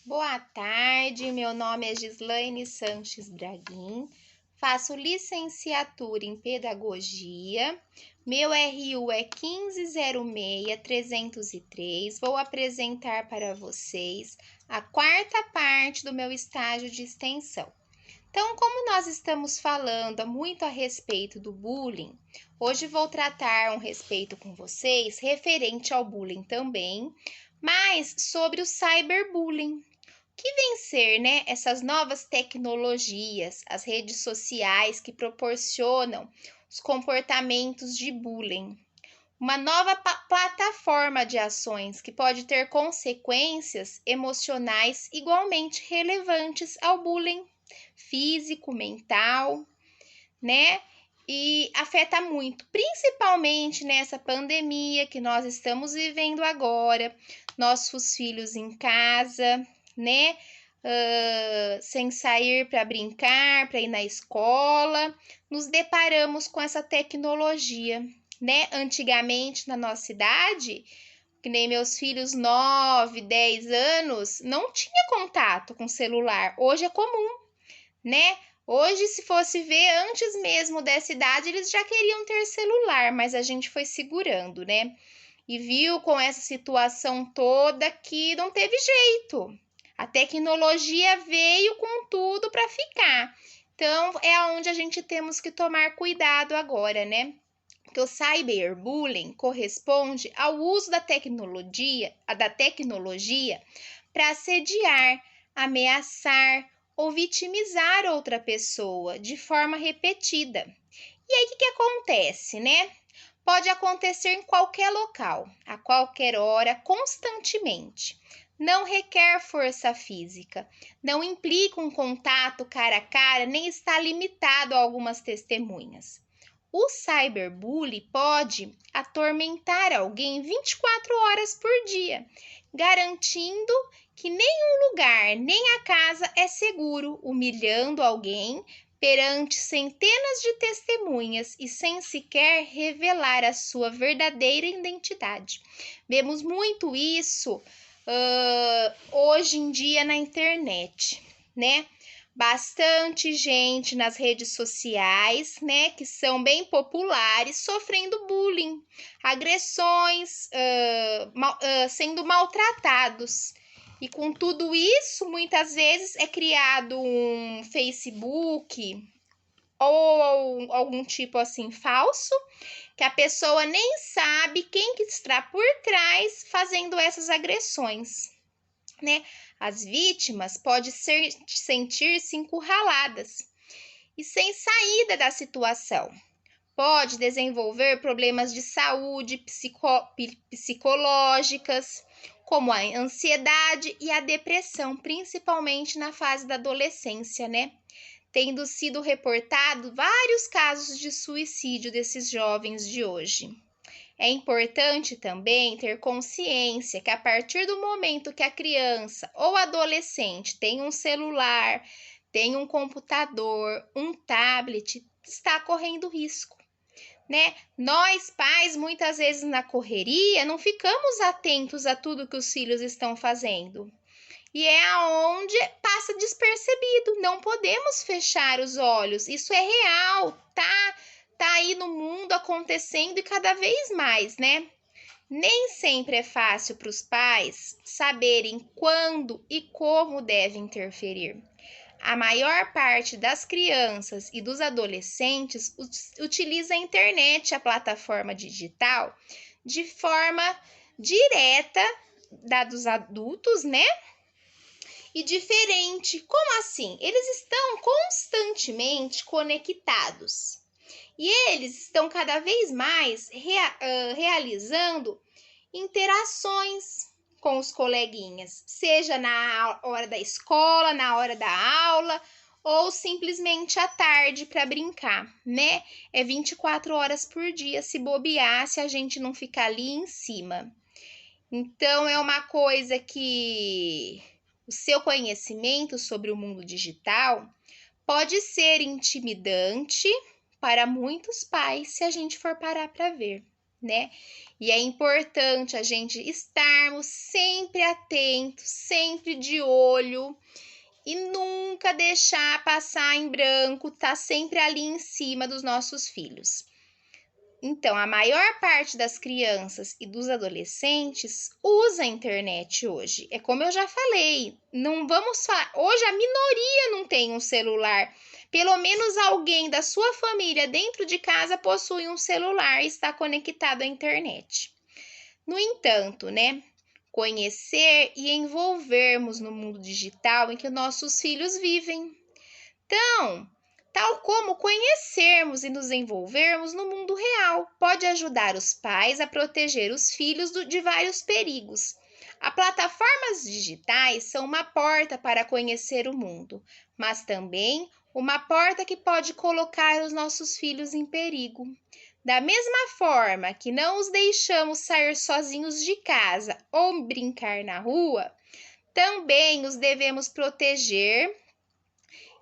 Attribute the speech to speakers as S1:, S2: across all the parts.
S1: Boa tarde, meu nome é Gislaine Sanches Braguin, faço licenciatura em Pedagogia, meu RU é 1506303, vou apresentar para vocês a quarta parte do meu estágio de extensão. Então, como nós estamos falando muito a respeito do bullying, hoje vou tratar um respeito com vocês referente ao bullying também, mas sobre o cyberbullying. Que vencer, né, essas novas tecnologias, as redes sociais que proporcionam os comportamentos de bullying. Uma nova plataforma de ações que pode ter consequências emocionais igualmente relevantes ao bullying físico, mental, né? E afeta muito, principalmente nessa pandemia que nós estamos vivendo agora, nossos filhos em casa, né? Sem sair para brincar, para ir na escola, nos deparamos com essa tecnologia, né? Antigamente, na nossa idade, que nem meus filhos 9, 10 anos, não tinha contato com celular. Hoje é comum, né? Hoje, se fosse ver, antes mesmo dessa idade, eles já queriam ter celular, mas a gente foi segurando, né? E viu com essa situação toda que não teve jeito. A tecnologia veio com tudo para ficar. Então, é onde a gente temos que tomar cuidado agora, né? Porque o cyberbullying corresponde ao uso da tecnologia para assediar, ameaçar ou vitimizar outra pessoa de forma repetida. E aí, o que acontece, né? Pode acontecer em qualquer local, a qualquer hora, constantemente. Não requer força física, não implica um contato cara a cara, nem está limitado a algumas testemunhas. O cyberbullying pode atormentar alguém 24 horas por dia, garantindo que nenhum lugar, nem a casa é seguro, humilhando alguém perante centenas de testemunhas e sem sequer revelar a sua verdadeira identidade. Vemos muito isso hoje em dia na internet, né? Bastante gente nas redes sociais, né, que são bem populares, sofrendo bullying, agressões, sendo maltratados. E com tudo isso, muitas vezes é criado um Facebook ou algum tipo assim falso, que a pessoa nem sabe quem que está por trás fazendo essas agressões, né? As vítimas podem sentir-se encurraladas e sem saída da situação. Pode desenvolver problemas de saúde psicológicas, como a ansiedade e a depressão, principalmente na fase da adolescência, né? Tendo sido reportado vários casos de suicídio desses jovens de hoje. É importante também ter consciência que a partir do momento que a criança ou adolescente tem um celular, tem um computador, um tablet, está correndo risco, né? Nós, pais, muitas vezes na correria, não ficamos atentos a tudo que os filhos estão fazendo. E é aonde passa despercebido. Não podemos fechar os olhos. Isso é real, tá aí no mundo acontecendo e cada vez mais, né? Nem sempre é fácil para os pais saberem quando e como devem interferir. A maior parte das crianças e dos adolescentes utiliza a internet, a plataforma digital, de forma direta da dos adultos, né? E diferente. Como assim? Eles estão constantemente conectados. E eles estão cada vez mais realizando interações com os coleguinhas, seja na hora da escola, na hora da aula, ou simplesmente à tarde para brincar, né? É 24 horas por dia se bobear, se a gente não ficar ali em cima. Então, é uma coisa que o seu conhecimento sobre o mundo digital pode ser intimidante para muitos pais se a gente for parar para ver. né? E é importante a gente estarmos sempre atentos, sempre de olho e nunca deixar passar em branco, tá sempre ali em cima dos nossos filhos. Então, a maior parte das crianças e dos adolescentes usa a internet hoje. É como eu já falei, não vamos falar. Hoje a minoria não tem um celular. Pelo menos alguém da sua família dentro de casa possui um celular e está conectado à internet. No entanto, né? Conhecer e envolvermos no mundo digital em que nossos filhos vivem. Então, tal como conhecermos e nos envolvermos no mundo real, pode ajudar os pais a proteger os filhos de vários perigos. As plataformas digitais são uma porta para conhecer o mundo, mas também uma porta que pode colocar os nossos filhos em perigo. Da mesma forma que não os deixamos sair sozinhos de casa ou brincar na rua, também os devemos proteger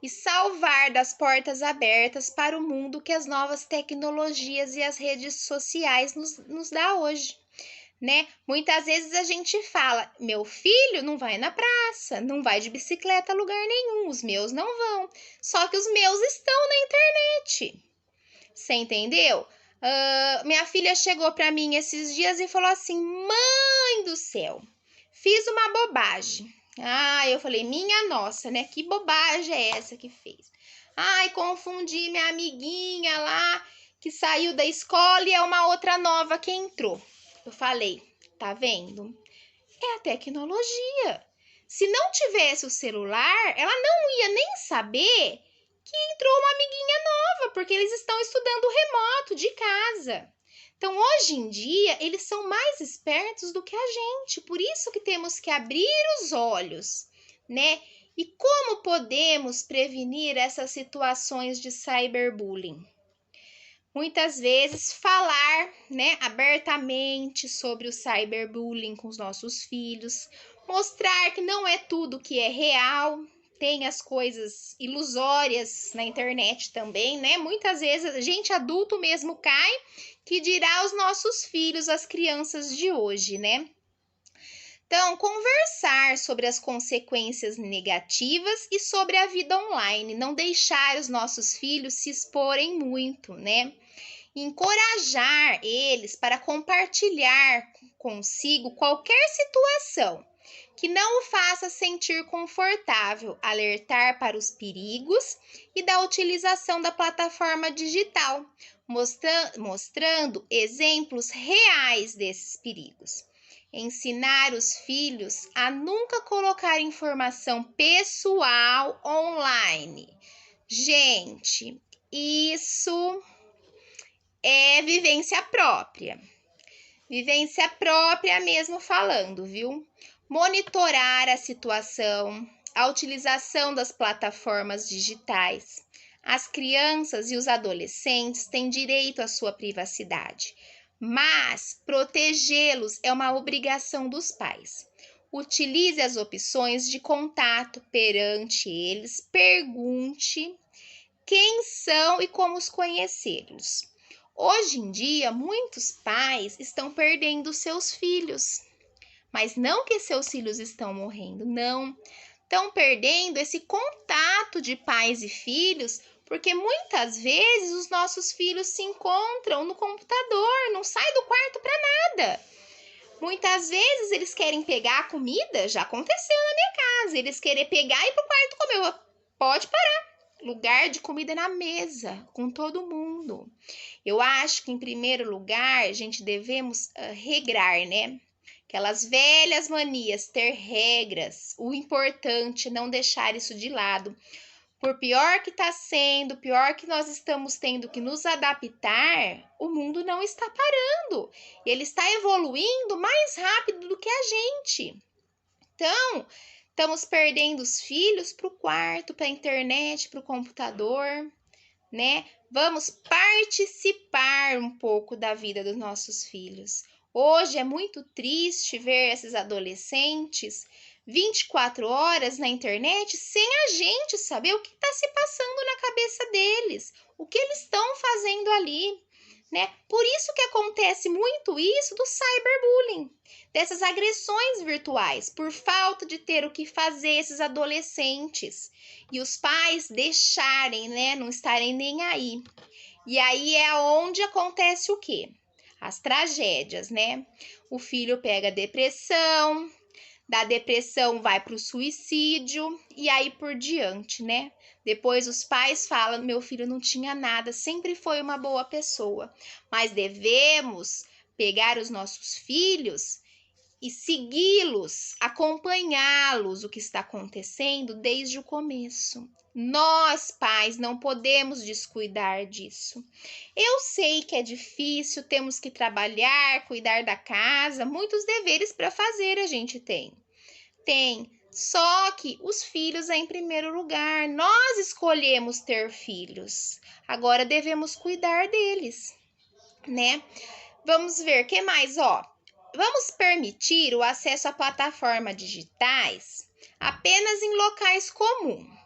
S1: e salvar das portas abertas para o mundo que as novas tecnologias e as redes sociais nos dá hoje, né? Muitas vezes a gente fala, meu filho não vai na praça, não vai de bicicleta a lugar nenhum, os meus não vão. Só que os meus estão na internet. Você entendeu? Minha filha chegou para mim esses dias e falou assim, mãe do céu, fiz uma bobagem. Eu falei, minha nossa, né? Que bobagem é essa que fez? Confundi minha amiguinha lá, que saiu da escola e é uma outra nova que entrou. Eu falei, tá vendo? É a tecnologia. Se não tivesse o celular, ela não ia nem saber que entrou uma amiguinha nova, porque eles estão estudando remoto de casa. Então, hoje em dia, eles são mais espertos do que a gente, por isso que temos que abrir os olhos, né? E como podemos prevenir essas situações de cyberbullying? Muitas vezes falar, né, abertamente sobre o cyberbullying com os nossos filhos, mostrar que não é tudo que é real, tem as coisas ilusórias na internet também, né? Muitas vezes a gente adulto mesmo cai, que dirá os nossos filhos, as crianças de hoje, né? Então, conversar sobre as consequências negativas e sobre a vida online, não deixar os nossos filhos se exporem muito, né? Encorajar eles para compartilhar consigo qualquer situação que não o faça sentir confortável, alertar para os perigos e da utilização da plataforma digital, mostrando exemplos reais desses perigos. Ensinar os filhos a nunca colocar informação pessoal online. Gente, isso é vivência própria. Vivência própria mesmo falando, viu? Monitorar a situação, a utilização das plataformas digitais. As crianças e os adolescentes têm direito à sua privacidade, mas protegê-los é uma obrigação dos pais. Utilize as opções de contato perante eles, pergunte quem são e como os conhecê-los. Hoje em dia, muitos pais estão perdendo seus filhos, mas não que seus filhos estão morrendo, não. Estão perdendo esse contato de pais e filhos, porque muitas vezes os nossos filhos se encontram no computador, não sai do quarto para nada. Muitas vezes eles querem pegar a comida, já aconteceu na minha casa, eles querem pegar e ir pro quarto comer. Pode parar. Lugar de comida na mesa, com todo mundo. Eu acho que, em primeiro lugar, a gente devemos regrar, né? Aquelas velhas manias, ter regras. O importante é não deixar isso de lado. Por pior que está sendo, pior que nós estamos tendo que nos adaptar, o mundo não está parando. Ele está evoluindo mais rápido do que a gente. Então, estamos perdendo os filhos para o quarto, para a internet, para o computador, né? Vamos participar um pouco da vida dos nossos filhos. Hoje é muito triste ver esses adolescentes 24 horas na internet sem a gente saber o que está se passando na cabeça deles, o que eles estão fazendo ali. né? Por isso que acontece muito isso do cyberbullying, dessas agressões virtuais, por falta de ter o que fazer esses adolescentes e os pais deixarem, né, não estarem nem aí. E aí é onde acontece o quê? As tragédias, né? O filho pega depressão, da depressão vai para o suicídio e aí por diante, né? Depois os pais falam: meu filho não tinha nada, sempre foi uma boa pessoa. Mas devemos pegar os nossos filhos e segui-los, acompanhá-los, o que está acontecendo desde o começo. Nós, pais, não podemos descuidar disso. Eu sei que é difícil, temos que trabalhar, cuidar da casa, muitos deveres para fazer a gente tem. Só que os filhos é em primeiro lugar. Nós escolhemos ter filhos. Agora devemos cuidar deles, né? Vamos ver, que mais, ó? Vamos permitir o acesso a plataformas digitais apenas em locais comuns.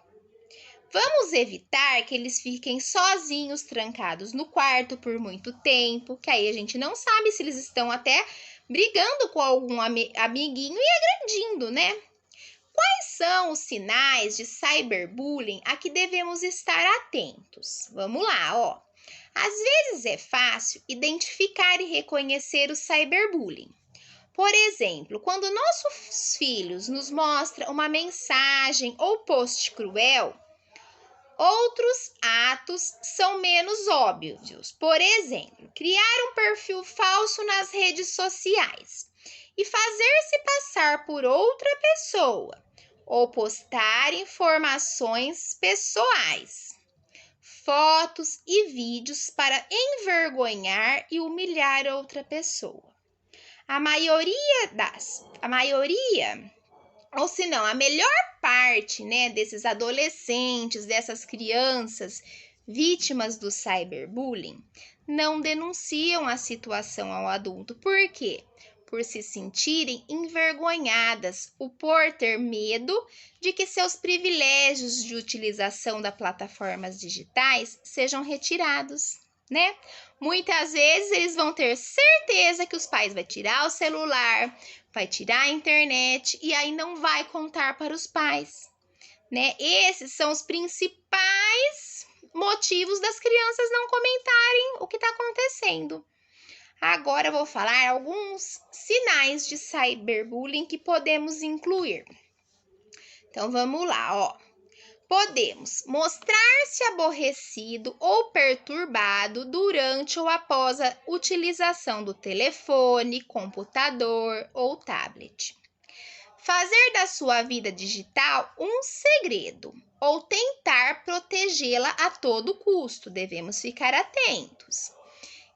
S1: Vamos evitar que eles fiquem sozinhos, trancados no quarto por muito tempo, que aí a gente não sabe se eles estão até brigando com algum amiguinho e agredindo, né? Quais são os sinais de cyberbullying a que devemos estar atentos? Vamos lá, ó. Às vezes é fácil identificar e reconhecer o cyberbullying. Por exemplo, quando nossos filhos nos mostram uma mensagem ou post cruel, outros atos são menos óbvios. Por exemplo, criar um perfil falso nas redes sociais e fazer-se passar por outra pessoa ou postar informações pessoais, fotos e vídeos para envergonhar e humilhar outra pessoa. A melhor parte, né, desses adolescentes, dessas crianças vítimas do cyberbullying, não denunciam a situação ao adulto. Por quê? Por se sentirem envergonhadas ou por ter medo de que seus privilégios de utilização das plataformas digitais sejam retirados, né? Muitas vezes eles vão ter certeza que os pais vão tirar o celular, vai tirar a internet e aí não vai contar para os pais, né? Esses são os principais motivos das crianças não comentarem o que está acontecendo. Agora eu vou falar alguns sinais de cyberbullying que podemos incluir. Então vamos lá, ó. Podemos mostrar-se aborrecido ou perturbado durante ou após a utilização do telefone, computador ou tablet. Fazer da sua vida digital um segredo ou tentar protegê-la a todo custo. Devemos ficar atentos.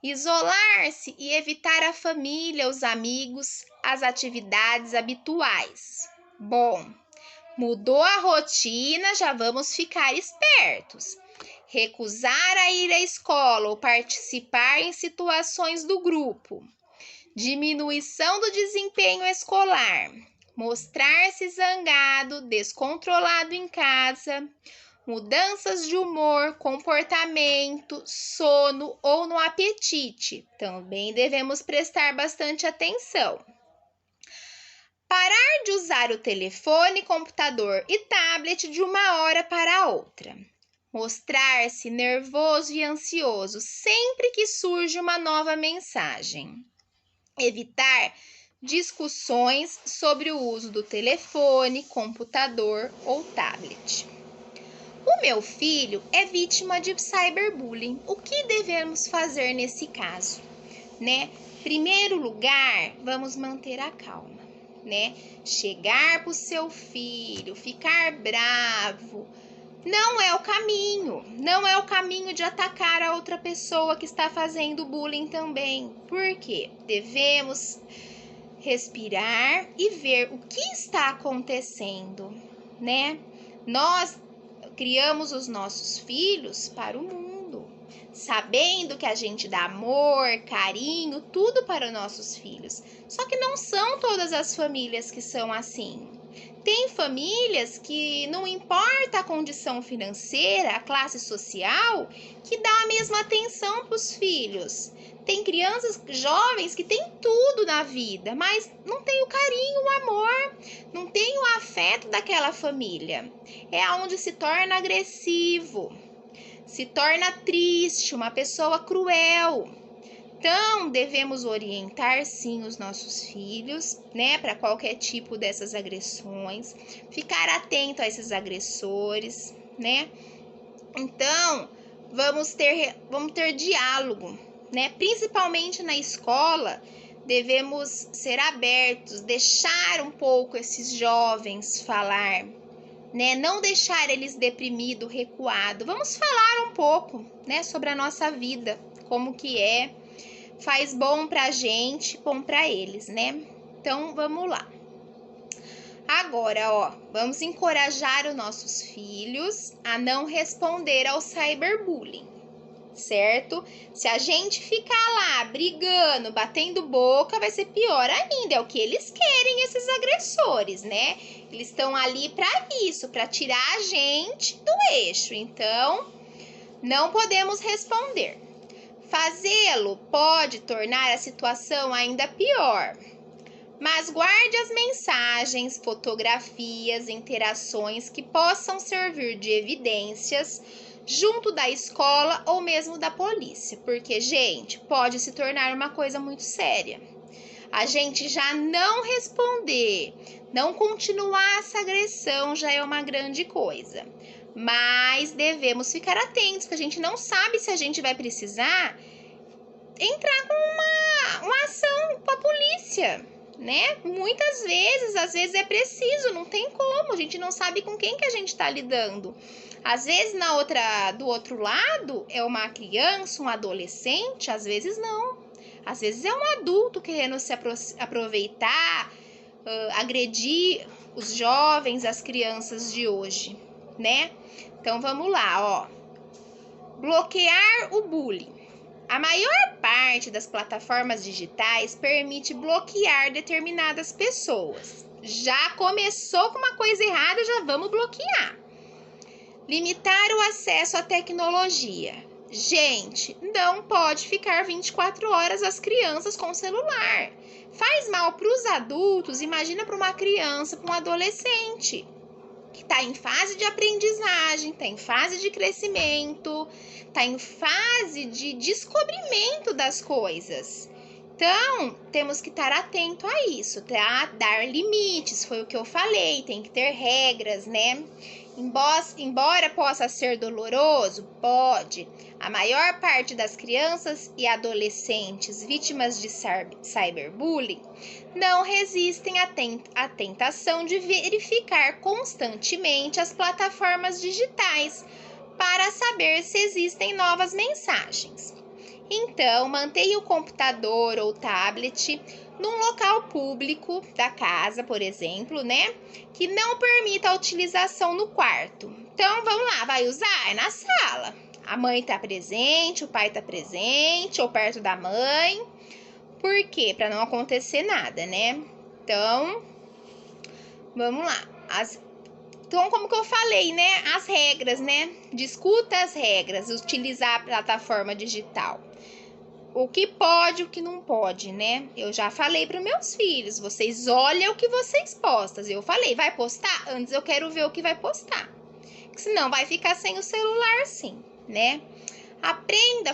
S1: Isolar-se e evitar a família, os amigos, as atividades habituais. Bom, mudou a rotina, já vamos ficar espertos. Recusar a ir à escola ou participar em situações do grupo. Diminuição do desempenho escolar. Mostrar-se zangado, descontrolado em casa. Mudanças de humor, comportamento, sono ou no apetite. Também devemos prestar bastante atenção. Parar de usar o telefone, computador e tablet de uma hora para outra. Mostrar-se nervoso e ansioso sempre que surge uma nova mensagem. Evitar discussões sobre o uso do telefone, computador ou tablet. O meu filho é vítima de cyberbullying. O que devemos fazer nesse caso, né? Primeiro lugar, vamos manter a calma, né? Chegar pro seu filho, ficar bravo, não é o caminho. Não é o caminho de atacar a outra pessoa que está fazendo bullying também. Por quê? Devemos respirar e ver o que está acontecendo, né? Nós criamos os nossos filhos para o mundo, sabendo que a gente dá amor, carinho, tudo para os nossos filhos. Só que não são todas as famílias que são assim. Tem famílias que não importa a condição financeira, a classe social, que dá a mesma atenção para os filhos. Tem crianças jovens que têm tudo na vida, mas não tem o carinho, o amor, não tem o afeto daquela família. É onde se torna agressivo, se torna triste, uma pessoa cruel. Então, devemos orientar sim os nossos filhos, né, para qualquer tipo dessas agressões, ficar atento a esses agressores, né? Então, vamos ter diálogo, né? Principalmente na escola, devemos ser abertos, deixar um pouco esses jovens falar, né? Não deixar eles deprimidos, recuados. Vamos falar um pouco, né, sobre a nossa vida, como que é. Faz bom pra gente, bom pra eles, né? Então, vamos lá. Agora, ó, vamos encorajar os nossos filhos a não responder ao cyberbullying, certo? Se a gente ficar lá brigando, batendo boca, vai ser pior ainda. É o que eles querem, esses agressores, né? Eles estão ali pra isso, pra tirar a gente do eixo. Então, não podemos responder. Fazê-lo pode tornar a situação ainda pior, mas guarde as mensagens, fotografias, interações que possam servir de evidências junto da escola ou mesmo da polícia, porque, gente, pode se tornar uma coisa muito séria. A gente já não responder, não continuar essa agressão já é uma grande coisa. Mas devemos ficar atentos, porque a gente não sabe se a gente vai precisar entrar com uma ação com a polícia, né? Muitas vezes, às vezes é preciso, não tem como, a gente não sabe com quem que a gente está lidando. Às vezes do outro lado é uma criança, um adolescente, às vezes não. Às vezes é um adulto querendo se aproveitar, agredir os jovens, as crianças de hoje, né? Então vamos lá, ó. Bloquear o bullying. A maior parte das plataformas digitais permite bloquear determinadas pessoas. Já começou com uma coisa errada, já vamos bloquear. Limitar o acesso à tecnologia. Gente, não pode ficar 24 horas as crianças com celular. Faz mal para os adultos, imagina para uma criança, para um adolescente que está em fase de aprendizagem, está em fase de crescimento, está em fase de descobrimento das coisas. Então, temos que estar atento a isso, tá? Dar limites, foi o que eu falei, tem que ter regras, né? Embora possa ser doloroso, pode. A maior parte das crianças e adolescentes vítimas de cyberbullying não resistem à tentação de verificar constantemente as plataformas digitais para saber se existem novas mensagens. Então, mantenha o computador ou tablet num local público da casa, por exemplo, né? Que não permita a utilização no quarto. Então, vamos lá, vai usar? É na sala. A mãe tá presente, o pai tá presente, ou perto da mãe. Por quê? Para não acontecer nada, né? Então, vamos lá. Então, como que eu falei, né? As regras, né? Discuta as regras, utilizar a plataforma digital. O que pode, o que não pode, né? Eu já falei para meus filhos, vocês olham o que vocês postam. Eu falei, vai postar? Antes eu quero ver o que vai postar. Senão vai ficar sem o celular sim, né? Aprenda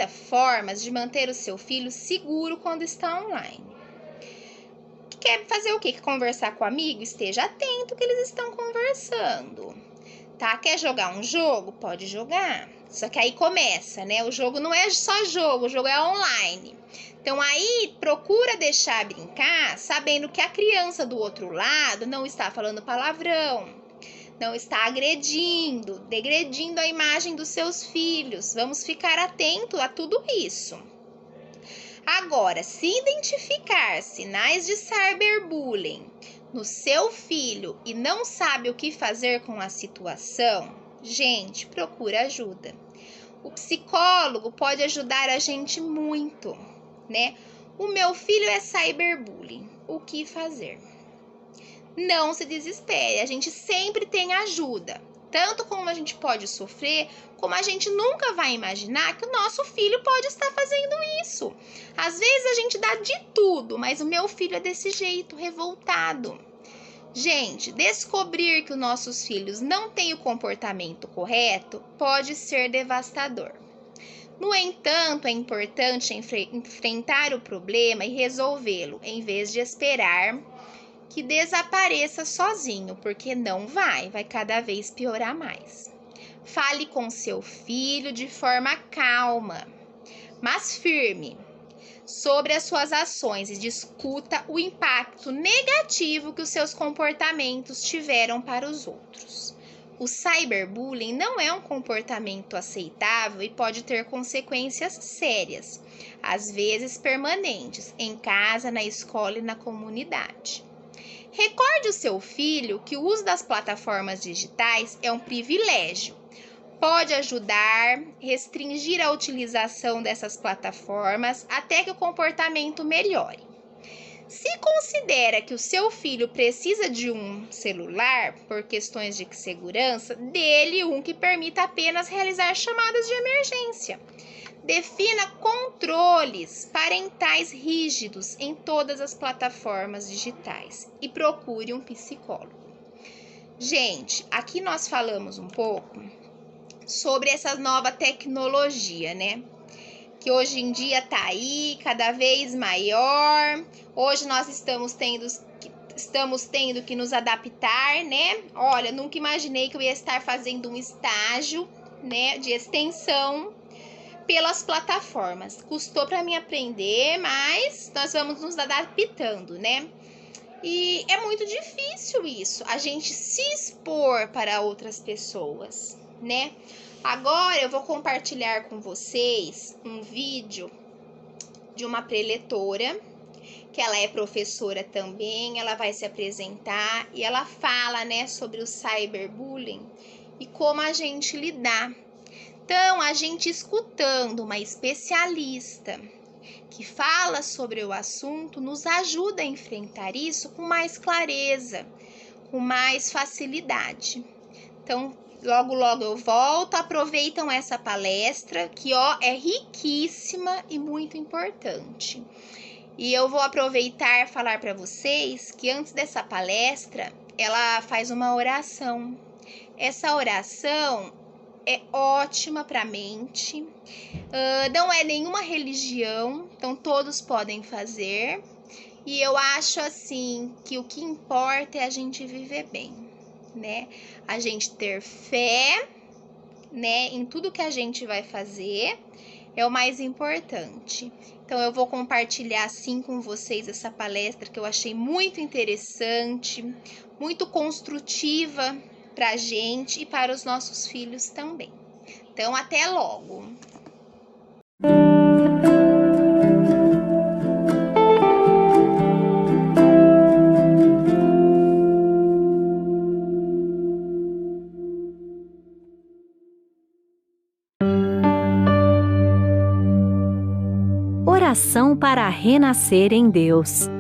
S1: formas de manter o seu filho seguro quando está online. Quer fazer o quê? Quer conversar com o amigo? Esteja atento que eles estão conversando. Tá? Quer jogar um jogo? Pode jogar. Só que aí começa, né? O jogo não é só jogo, o jogo é online. Então aí procura deixar brincar, sabendo que a criança do outro lado não está falando palavrão, não está degredindo a imagem dos seus filhos. Vamos ficar atento a tudo isso. Agora, se identificar sinais de cyberbullying no seu filho e não sabe o que fazer com a situação, gente, procura ajuda. O psicólogo pode ajudar a gente muito, né? O meu filho é cyberbullying. o que fazer. Não se desespere, a gente sempre tem ajuda. Tanto como a gente pode sofrer, como a gente nunca vai imaginar que o nosso filho pode estar fazendo isso. Às vezes a gente dá de tudo, mas o meu filho é desse jeito, revoltado. Gente, descobrir que os nossos filhos não têm o comportamento correto pode ser devastador. No entanto, é importante enfrentar o problema e resolvê-lo, em vez de esperar que desapareça sozinho, porque não vai cada vez piorar mais. Fale com seu filho de forma calma, mas firme, sobre as suas ações e discuta o impacto negativo que os seus comportamentos tiveram para os outros. O cyberbullying não é um comportamento aceitável e pode ter consequências sérias, às vezes permanentes, em casa, na escola e na comunidade. Recorde o seu filho que o uso das plataformas digitais é um privilégio. Pode ajudar a restringir a utilização dessas plataformas até que o comportamento melhore. Se considera que o seu filho precisa de um celular por questões de segurança, dê-lhe um que permita apenas realizar chamadas de emergência. Defina controles parentais rígidos em todas as plataformas digitais e procure um psicólogo. Gente, aqui nós falamos um pouco sobre essa nova tecnologia, né? Que hoje em dia tá aí, cada vez maior. Hoje nós estamos tendo que nos adaptar, né? Olha, nunca imaginei que eu ia estar fazendo um estágio, né, de extensão pelas plataformas. Custou para mim aprender, mas nós vamos nos adaptando, né? E é muito difícil isso, a gente se expor para outras pessoas, né? Agora eu vou compartilhar com vocês um vídeo de uma preletora, que ela é professora também, ela vai se apresentar e ela fala, né, sobre o cyberbullying e como a gente lidar. Então, a gente escutando uma especialista que fala sobre o assunto nos ajuda a enfrentar isso com mais clareza, com mais facilidade. Então, logo eu volto, aproveitam essa palestra que é riquíssima e muito importante. E eu vou aproveitar e falar para vocês que antes dessa palestra, ela faz uma oração. Essa oração é ótima para a mente, não é nenhuma religião, então todos podem fazer. E eu acho assim que o que importa é a gente viver bem, né? A gente ter fé, né, em tudo que a gente vai fazer é o mais importante. Então eu vou compartilhar assim com vocês essa palestra que eu achei muito interessante, muito construtiva para a gente e para os nossos filhos também. Então, até logo!
S2: Oração para renascer em Deus.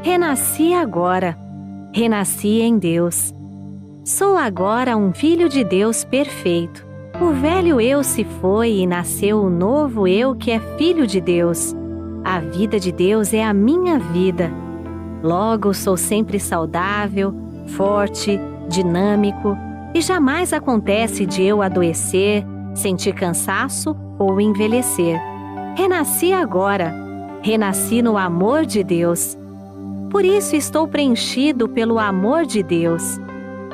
S2: Renasci agora. Renasci em Deus. Sou agora um filho de Deus perfeito. O velho eu se foi e nasceu o novo eu que é filho de Deus. A vida de Deus é a minha vida. Logo sou sempre saudável, forte, dinâmico e jamais acontece de eu adoecer, sentir cansaço ou envelhecer. Renasci agora. Renasci no amor de Deus. Por isso estou preenchido pelo amor de Deus.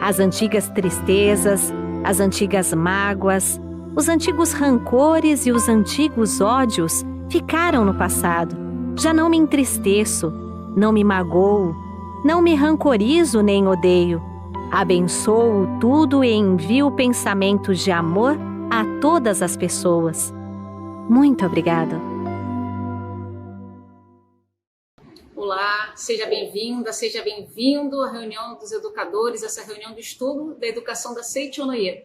S2: As antigas tristezas, as antigas mágoas, os antigos rancores e os antigos ódios ficaram no passado. Já não me entristeço, não me magoo, não me rancorizo nem odeio. Abençoo tudo e envio pensamentos de amor a todas as pessoas. Muito obrigada.
S3: Olá, seja bem-vinda, seja bem-vindo à reunião dos educadores, essa reunião de estudo da educação da Seichonoye.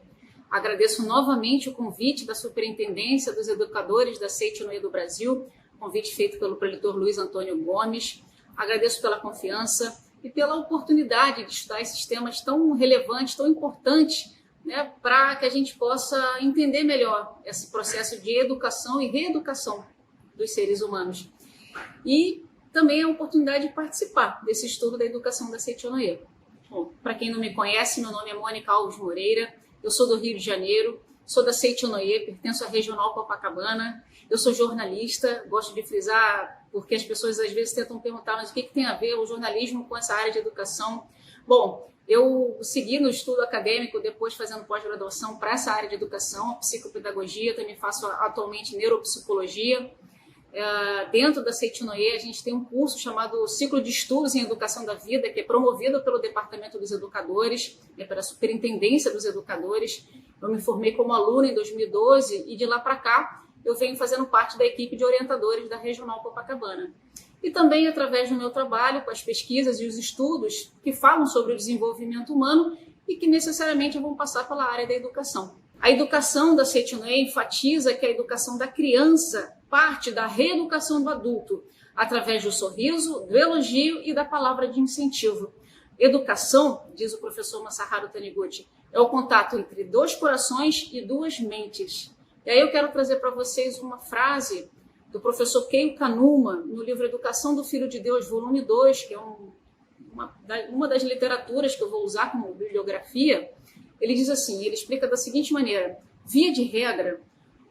S3: Agradeço novamente o convite da Superintendência dos Educadores da Seichonoye do Brasil, convite feito pelo preletor Luiz Antônio Gomes. Agradeço pela confiança e pela oportunidade de estudar esses temas tão relevantes, tão importantes, né, para que a gente possa entender melhor esse processo de educação e reeducação dos seres humanos. E também a oportunidade de participar desse estudo da educação da Seiti-Onoye. Bom, para quem não me conhece, meu nome é Mônica Alves Moreira, eu sou do Rio de Janeiro, sou da Seiti-Onoye, pertenço à Regional Copacabana, eu sou jornalista, gosto de frisar, porque as pessoas às vezes tentam perguntar, mas o que tem a ver o jornalismo com essa área de educação? Bom, eu segui no estudo acadêmico, depois fazendo pós-graduação para essa área de educação, psicopedagogia, também faço atualmente neuropsicologia. Dentro da Seiti-Onoye, a gente tem um curso chamado Ciclo de Estudos em Educação da Vida, que é promovido pelo Departamento dos Educadores, pela Superintendência dos Educadores. Eu me formei como aluna em 2012 e de lá para cá eu venho fazendo parte da equipe de orientadores da Regional Copacabana. E também através do meu trabalho com as pesquisas e os estudos que falam sobre o desenvolvimento humano e que necessariamente vão passar pela área da educação. A educação da Seiti-Onoye enfatiza que a educação da criança parte da reeducação do adulto, através do sorriso, do elogio e da palavra de incentivo. Educação, diz o professor Masaharu Taniguchi, é o contato entre dois corações e duas mentes. E aí eu quero trazer para vocês uma frase do professor Keio Kanuma, no livro Educação do Filho de Deus, volume 2, que é uma das literaturas que eu vou usar como bibliografia. Ele diz assim, ele explica da seguinte maneira: via de regra,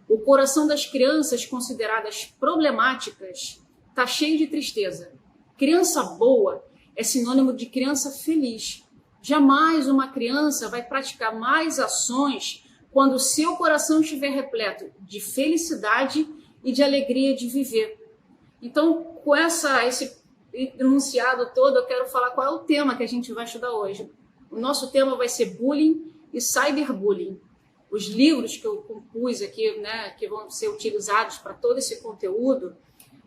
S3: o coração das crianças consideradas problemáticas está cheio de tristeza. Criança boa é sinônimo de criança feliz. Jamais uma criança vai praticar mais ações quando o seu coração estiver repleto de felicidade e de alegria de viver. Então, com esse enunciado todo, eu quero falar qual é o tema que a gente vai estudar hoje. O nosso tema vai ser bullying e cyberbullying. Os livros que eu compus aqui, né, que vão ser utilizados para todo esse conteúdo,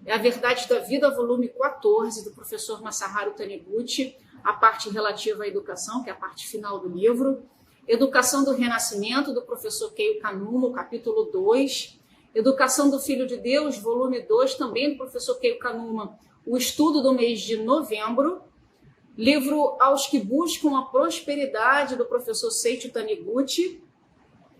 S3: é A Verdade da Vida, volume 14, do professor Masaharu Taniguchi, a parte relativa à educação, que é a parte final do livro. Educação do Renascimento, do professor Keio Kanuma, capítulo 2. Educação do Filho de Deus, volume 2, também do professor Keio Kanuma, o estudo do mês de novembro. Livro Aos que Buscam a Prosperidade, do professor Seiichi Taniguchi.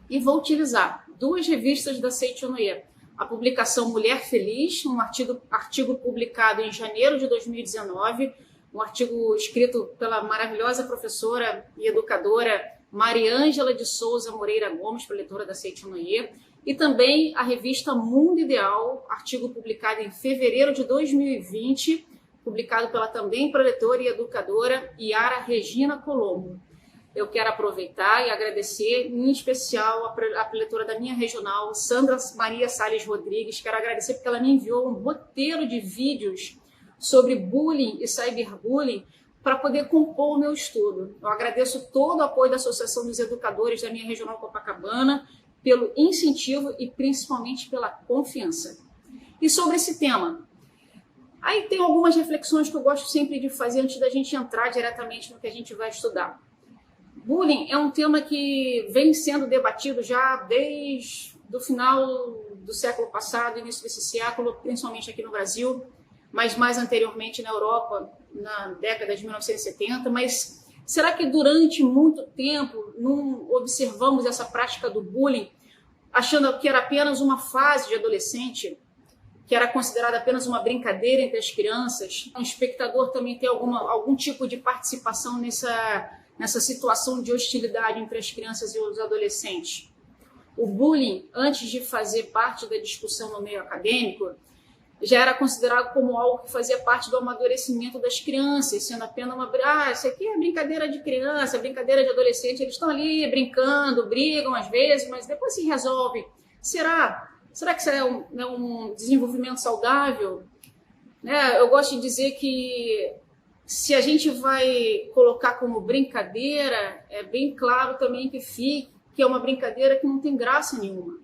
S3: E vou utilizar duas revistas da Seiti-Onoye. A publicação Mulher Feliz, um artigo publicado em janeiro de 2019, um artigo escrito pela maravilhosa professora e educadora Mariângela de Souza Moreira Gomes, preletora da Seiti-Onoye, e também a revista Mundo Ideal, artigo publicado em fevereiro de 2020, publicado pela também preletora e educadora Yara Regina Colombo. Eu quero aproveitar e agradecer, em especial, a preletora da minha regional, Sandra Maria Salles Rodrigues. Quero agradecer porque ela me enviou um roteiro de vídeos sobre bullying e cyberbullying para poder compor o meu estudo. Eu agradeço todo o apoio da Associação dos Educadores da minha regional Copacabana, pelo incentivo e principalmente pela confiança. E sobre esse tema, aí tem algumas reflexões que eu gosto sempre de fazer antes da gente entrar diretamente no que a gente vai estudar. Bullying é um tema que vem sendo debatido já desde o final do século passado, início desse século, principalmente aqui no Brasil, mas mais anteriormente na Europa, na década de 1970. Mas será que durante muito tempo não observamos essa prática do bullying, achando que era apenas uma fase de adolescente, que era considerada apenas uma brincadeira entre as crianças? O espectador também tem algum tipo de participação nessa situação de hostilidade entre as crianças e os adolescentes? O bullying, antes de fazer parte da discussão no meio acadêmico, já era considerado como algo que fazia parte do amadurecimento das crianças, sendo apenas isso aqui é brincadeira de criança, brincadeira de adolescente, eles estão ali brincando, brigam às vezes, mas depois se resolvem. Será que isso é um desenvolvimento saudável? Eu gosto de dizer que se a gente vai colocar como brincadeira, é bem claro também que é uma brincadeira que não tem graça nenhuma.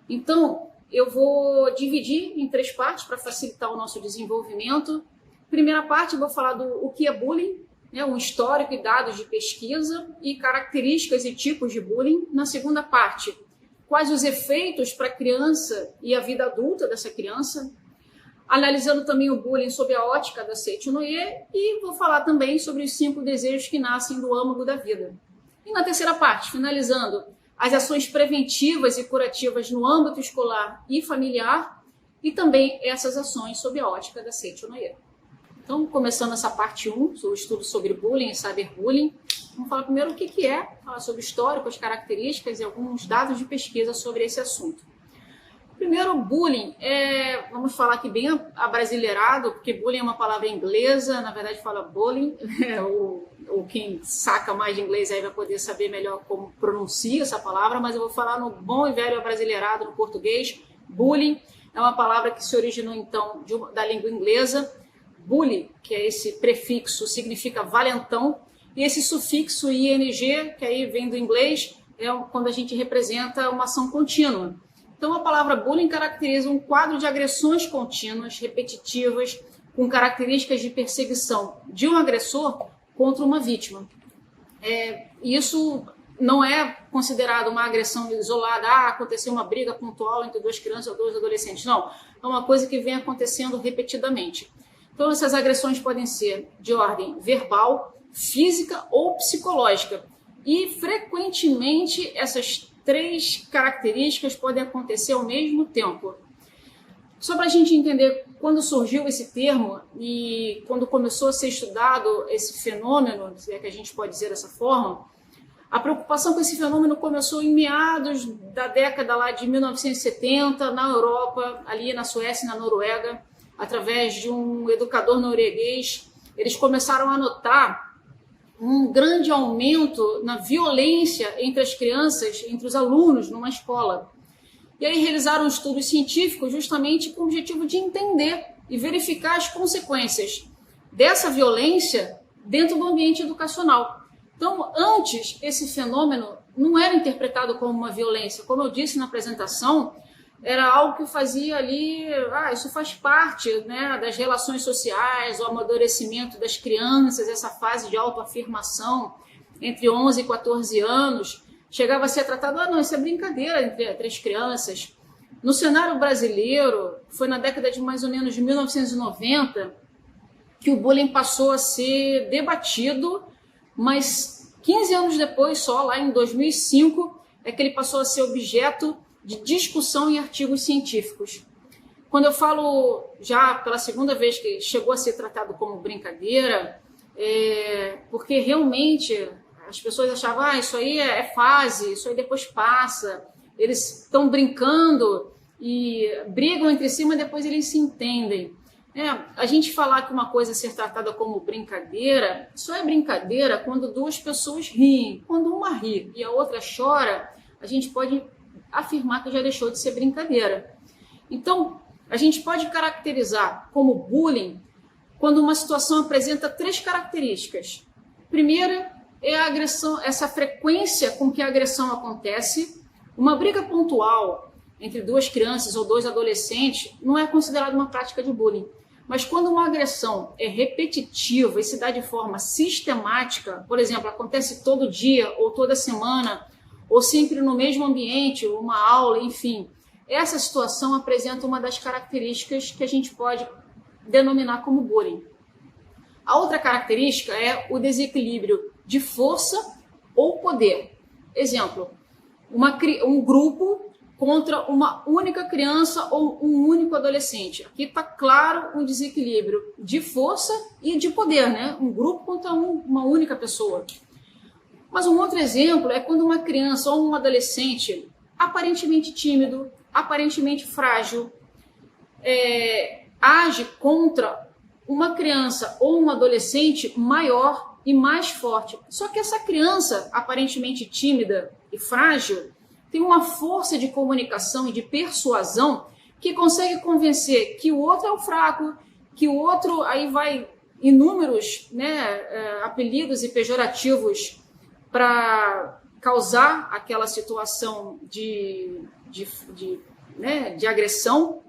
S3: Então, eu vou dividir em 3 partes para facilitar o nosso desenvolvimento. Primeira parte, eu vou falar o que é bullying, um histórico e dados de pesquisa e características e tipos de bullying. Na segunda parte, quais os efeitos para a criança e a vida adulta dessa criança. analisando também o bullying sob a ótica da Seicho-no-ie, e vou falar também sobre os 5 desejos que nascem do âmago da vida. E na terceira parte, finalizando, as ações preventivas e curativas no âmbito escolar e familiar, e também essas ações sob a ótica da Seicho-no-ie. Então, começando essa parte 1, o estudo sobre bullying e cyberbullying, vamos falar primeiro o que é, falar sobre o histórico, as características e alguns dados de pesquisa sobre esse assunto. Primeiro, bullying, vamos falar aqui bem abrasileirado, porque bullying é uma palavra inglesa, na verdade fala bullying, ou quem saca mais de inglês aí vai poder saber melhor como pronuncia essa palavra, mas eu vou falar no bom e velho abrasileirado, no português. Bullying é uma palavra que se originou então da língua inglesa. Bully, que é esse prefixo, significa valentão, e esse sufixo ing, que aí vem do inglês, é quando a gente representa uma ação contínua. Então, a palavra bullying caracteriza um quadro de agressões contínuas, repetitivas, com características de perseguição de um agressor contra uma vítima. Isso não é considerado uma agressão isolada, aconteceu uma briga pontual entre 2 crianças ou 2 adolescentes. Não, é uma coisa que vem acontecendo repetidamente. Então, essas agressões podem ser de ordem verbal, física ou psicológica. E, frequentemente, essas 3 características podem acontecer ao mesmo tempo. Só para a gente entender quando surgiu esse termo e quando começou a ser estudado esse fenômeno, se é que a gente pode dizer dessa forma, a preocupação com esse fenômeno começou em meados da década lá de 1970, na Europa, ali na Suécia e na Noruega, através de um educador norueguês. Eles começaram a notar um grande aumento na violência entre as crianças, entre os alunos numa escola. E aí realizaram estudos científicos justamente com o objetivo de entender e verificar as consequências dessa violência dentro do ambiente educacional. Então, antes, esse fenômeno não era interpretado como uma violência. Como eu disse na apresentação, era algo que fazia ali, isso faz parte, né, das relações sociais, o amadurecimento das crianças, essa fase de autoafirmação entre 11 e 14 anos, chegava a ser tratado, não, isso é brincadeira entre as crianças. No cenário brasileiro, foi na década de mais ou menos de 1990 que o bullying passou a ser debatido, mas 15 anos depois, só lá em 2005, é que ele passou a ser objeto de discussão em artigos científicos. Quando eu falo já pela segunda vez que chegou a ser tratado como brincadeira, porque realmente as pessoas achavam, isso aí é fase, isso aí depois passa, eles estão brincando e brigam entre si, mas depois eles se entendem. A gente falar que uma coisa é ser tratada como brincadeira, só é brincadeira quando 2 pessoas riem. Quando uma ri e a outra chora, a gente pode afirmar que já deixou de ser brincadeira. Então, a gente pode caracterizar como bullying quando uma situação apresenta 3 características. Primeira é a agressão, essa frequência com que a agressão acontece. Uma briga pontual entre 2 crianças ou 2 adolescentes não é considerada uma prática de bullying. Mas quando uma agressão é repetitiva e se dá de forma sistemática, por exemplo, acontece todo dia ou toda semana, ou sempre no mesmo ambiente, uma aula, enfim, essa situação apresenta uma das características que a gente pode denominar como bullying. A outra característica é o desequilíbrio de força ou poder. Exemplo, um grupo contra uma única criança ou um único adolescente. Aqui está claro um desequilíbrio de força e de poder, né? Um grupo contra uma única pessoa. Mas um outro exemplo é quando uma criança ou um adolescente aparentemente tímido, aparentemente frágil, age contra uma criança ou um adolescente maior e mais forte. Só que essa criança aparentemente tímida e frágil tem uma força de comunicação e de persuasão que consegue convencer que o outro é o fraco, que o outro, aí vai inúmeros, apelidos e pejorativos para causar aquela situação de agressão.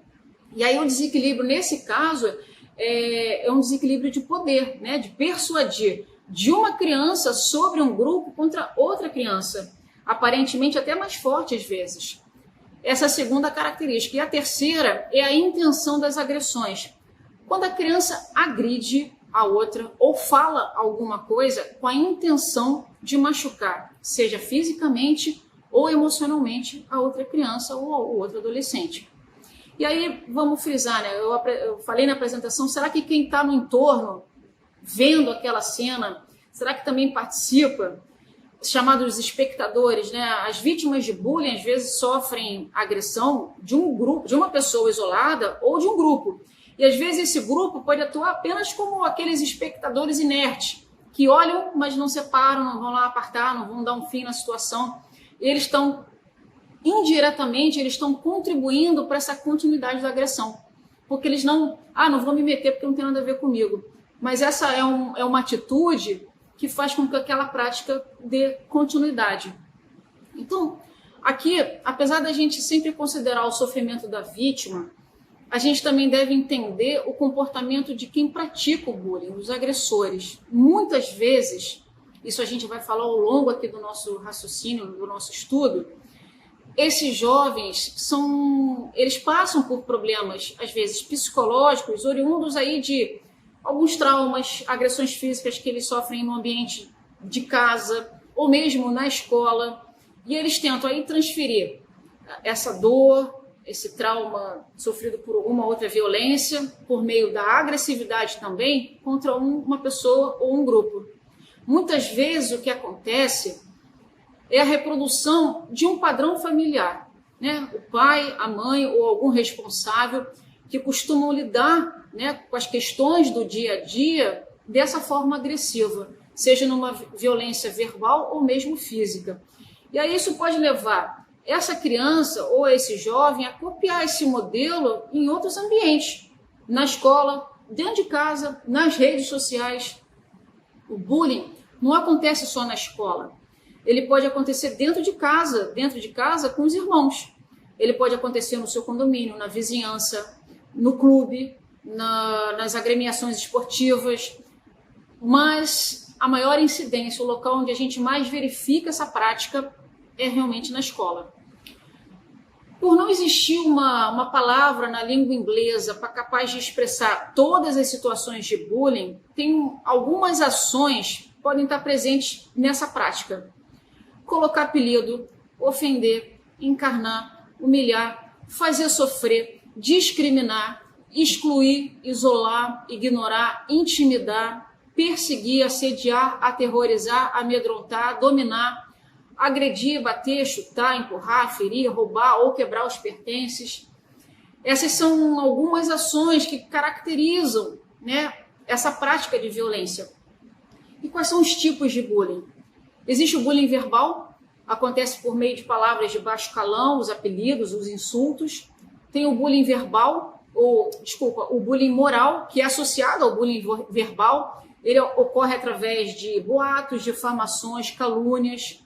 S3: E aí o desequilíbrio, nesse caso, é um desequilíbrio de poder, de persuadir de uma criança sobre um grupo contra outra criança, aparentemente até mais forte às vezes. Essa é a segunda característica. E a terceira é a intenção das agressões. Quando a criança agride a outra ou fala alguma coisa com a intenção de machucar, seja fisicamente ou emocionalmente, a outra criança ou o outro adolescente. E aí, vamos frisar, né? Eu falei na apresentação, será que quem está no entorno, vendo aquela cena, será que também participa? Chamados espectadores, né? As vítimas de bullying, às vezes, sofrem agressão de um grupo, de uma pessoa isolada ou de um grupo. E, às vezes, esse grupo pode atuar apenas como aqueles espectadores inertes, que olham, mas não separam, não vão lá apartar, não vão dar um fim na situação. Eles estão, indiretamente, eles estão contribuindo para essa continuidade da agressão. Porque eles não vou me meter porque não tem nada a ver comigo. Mas essa é uma atitude que faz com que aquela prática dê continuidade. Então, aqui, apesar da gente sempre considerar o sofrimento da vítima, a gente também deve entender o comportamento de quem pratica o bullying, dos agressores. Muitas vezes, isso a gente vai falar ao longo aqui do nosso raciocínio, do nosso estudo, esses jovens eles passam por problemas, às vezes, psicológicos, oriundos aí de alguns traumas, agressões físicas que eles sofrem no ambiente de casa ou mesmo na escola, e eles tentam aí transferir essa dor, esse trauma sofrido por alguma outra violência, por meio da agressividade também, contra uma pessoa ou um grupo. Muitas vezes o que acontece é a reprodução de um padrão familiar, né? O pai, a mãe ou algum responsável que costumam lidar, né, com as questões do dia a dia dessa forma agressiva, seja numa violência verbal ou mesmo física. E aí isso pode levar essa criança ou esse jovem a copiar esse modelo em outros ambientes, na escola, dentro de casa, nas redes sociais. O bullying não acontece só na escola. Ele pode acontecer dentro de casa com os irmãos. Ele pode acontecer no seu condomínio, na vizinhança, no clube, nas agremiações esportivas, mas a maior incidência, o local onde a gente mais verifica essa prática é realmente na escola. Por não existir uma palavra na língua inglesa capaz de expressar todas as situações de bullying, tem algumas ações que podem estar presentes nessa prática. Colocar apelido, ofender, encarnar, humilhar, fazer sofrer, discriminar, excluir, isolar, ignorar, intimidar, perseguir, assediar, aterrorizar, amedrontar, dominar, agredir, bater, chutar, empurrar, ferir, roubar ou quebrar os pertences. Essas são algumas ações que caracterizam, né, essa prática de violência. E quais são os tipos de bullying? Existe o bullying verbal, acontece por meio de palavras de baixo calão, os apelidos, os insultos. Tem o bullying o bullying moral, que é associado ao bullying verbal. Ele ocorre através de boatos, difamações, calúnias.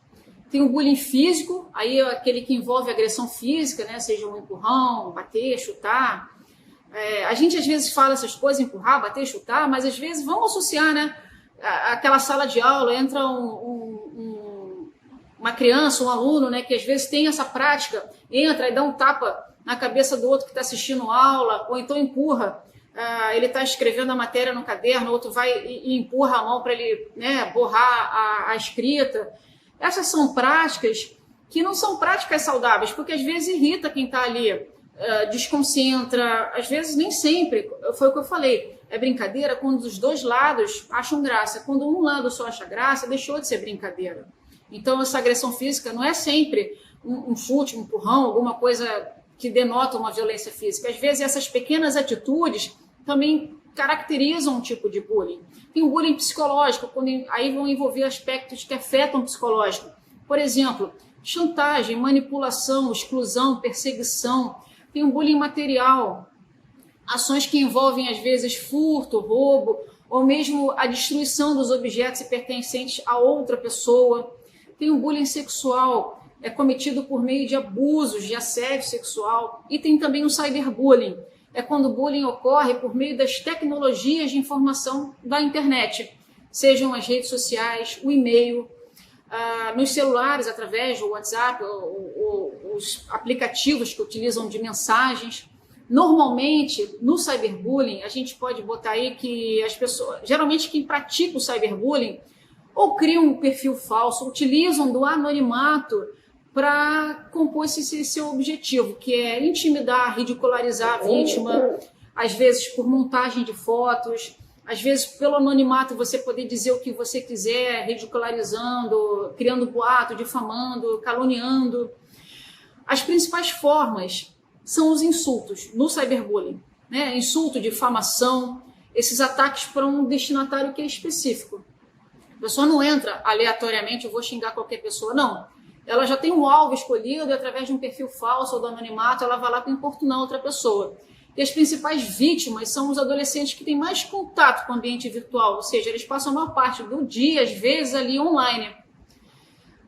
S3: Tem o bullying físico, aí é aquele que envolve agressão física, né? Seja um empurrão, bater, chutar. A gente às vezes fala essas coisas, empurrar, bater, chutar, mas às vezes vamos associar, né? Aquela sala de aula, entra uma criança, um aluno, né, que às vezes tem essa prática, entra e dá um tapa na cabeça do outro que está assistindo aula, ou então empurra. Ele está escrevendo a matéria no caderno, o outro vai e empurra a mão para ele, né, borrar a escrita. Essas são práticas que não são práticas saudáveis, porque às vezes irrita quem está ali, desconcentra, às vezes nem sempre, foi o que eu falei, é brincadeira quando os dois lados acham graça. Quando um lado só acha graça, deixou de ser brincadeira. Então essa agressão física não é sempre um chute, um empurrão, alguma coisa que denota uma violência física. Às vezes essas pequenas atitudes também caracterizam um tipo de bullying. Tem o bullying psicológico, aí vão envolver aspectos que afetam o psicológico. Por exemplo, chantagem, manipulação, exclusão, perseguição. Tem o bullying material, ações que envolvem às vezes furto, roubo, ou mesmo a destruição dos objetos pertencentes a outra pessoa. Tem o bullying sexual, é cometido por meio de abusos, de assédio sexual. E tem também o cyberbullying, é quando o bullying ocorre por meio das tecnologias de informação da internet, sejam as redes sociais, o e-mail, nos celulares, através do WhatsApp, ou os aplicativos que utilizam de mensagens. Normalmente, no cyberbullying, a gente pode botar aí que as pessoas, geralmente quem pratica o cyberbullying, ou criam um perfil falso, utilizam do anonimato para compor esse seu objetivo, que é intimidar, ridicularizar a vítima, às vezes por montagem de fotos, às vezes pelo anonimato você poder dizer o que você quiser, ridicularizando, criando boato, difamando, caluniando. As principais formas são os insultos no cyberbullying, né? Insulto, difamação, esses ataques para um destinatário que é específico. A pessoa não entra aleatoriamente, eu vou xingar qualquer pessoa, não. Ela já tem um alvo escolhido e através de um perfil falso ou do anonimato, ela vai lá para importunar outra pessoa. E as principais vítimas são os adolescentes que têm mais contato com o ambiente virtual, ou seja, eles passam a maior parte do dia, às vezes, ali online.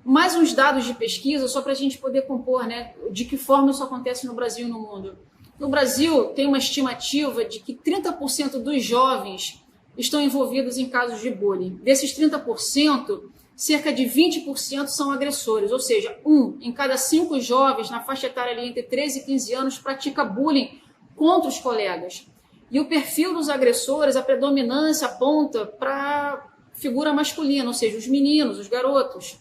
S3: Mais uns dados de pesquisa, só para a gente poder compor, né, de que forma isso acontece no Brasil e no mundo. No Brasil, tem uma estimativa de que 30% dos jovens estão envolvidos em casos de bullying. Desses 30%, cerca de 20% são agressores, ou seja, 1 em cada 5 jovens na faixa etária ali entre 13 e 15 anos pratica bullying contra os colegas. E o perfil dos agressores, a predominância aponta para figura masculina, ou seja, os meninos, os garotos.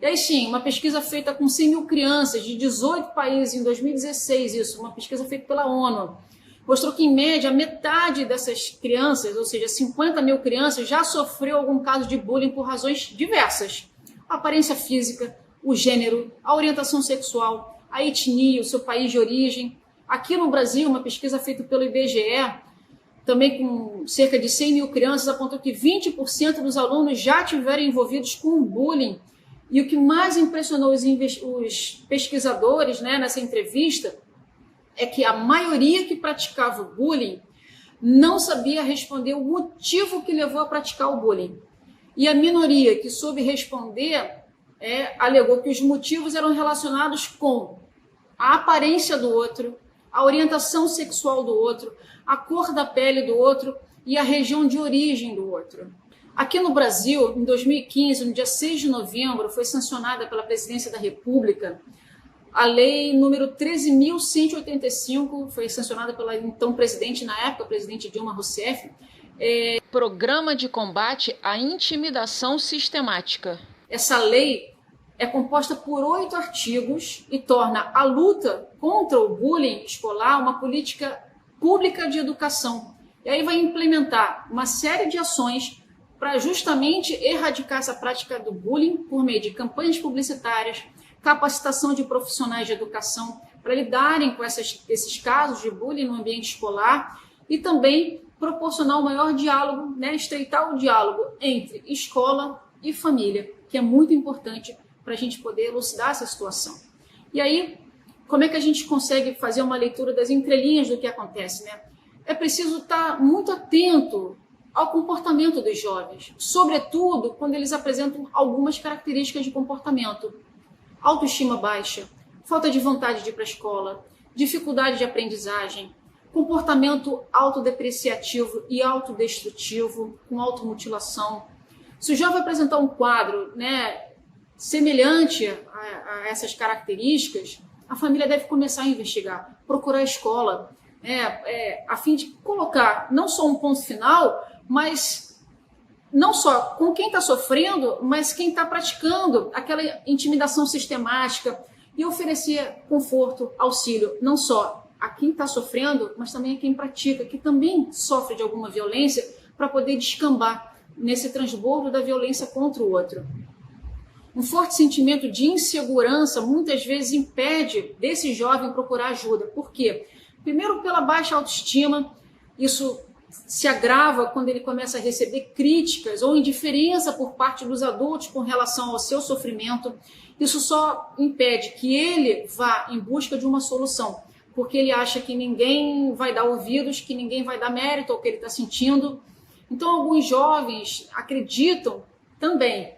S3: E aí sim, uma pesquisa feita com 100 mil crianças de 18 países em 2016, isso, uma pesquisa feita pela ONU, mostrou que em média metade dessas crianças, ou seja, 50 mil crianças, já sofreu algum caso de bullying por razões diversas. A aparência física, o gênero, a orientação sexual, a etnia, o seu país de origem. Aqui no Brasil, uma pesquisa feita pelo IBGE, também com cerca de 100 mil crianças, apontou que 20% dos alunos já tiveram envolvidos com bullying. E o que mais impressionou os pesquisadores, né, nessa entrevista é que a maioria que praticava o bullying não sabia responder o motivo que levou a praticar o bullying. E a minoria que soube responder alegou que os motivos eram relacionados com a aparência do outro, a orientação sexual do outro, a cor da pele do outro e a região de origem do outro. Aqui no Brasil, em 2015, no dia 6 de novembro, foi sancionada pela Presidência da República a lei número 13.185, foi sancionada pela então presidente, na época, presidente Dilma Rousseff, Programa de Combate à Intimidação Sistemática. Essa lei é composta por 8 artigos e torna a luta contra o bullying escolar uma política pública de educação. E aí vai implementar uma série de ações para justamente erradicar essa prática do bullying por meio de campanhas publicitárias, capacitação de profissionais de educação para lidarem com esses casos de bullying no ambiente escolar e também proporcionar um maior diálogo, né, estreitar o diálogo entre escola e família, que é muito importante para a gente poder elucidar essa situação. E aí, como é que a gente consegue fazer uma leitura das entrelinhas do que acontece, né? É preciso estar muito atento ao comportamento dos jovens, sobretudo quando eles apresentam algumas características de comportamento. Autoestima baixa, falta de vontade de ir para a escola, dificuldade de aprendizagem, comportamento autodepreciativo e autodestrutivo, com automutilação. Se o jovem apresentar um quadro, né, semelhante a essas características, a família deve começar a investigar, procurar a escola, a fim de colocar não só um ponto final, mas não só com quem está sofrendo, mas quem está praticando aquela intimidação sistemática e oferecer conforto, auxílio, não só a quem está sofrendo, mas também a quem pratica, que também sofre de alguma violência, para poder descambar nesse transbordo da violência contra o outro. Um forte sentimento de insegurança muitas vezes impede desse jovem procurar ajuda. Por quê? Primeiro, pela baixa autoestima, isso se agrava quando ele começa a receber críticas ou indiferença por parte dos adultos com relação ao seu sofrimento. Isso só impede que ele vá em busca de uma solução, porque ele acha que ninguém vai dar ouvidos, que ninguém vai dar mérito ao que ele está sentindo. Então, alguns jovens acreditam também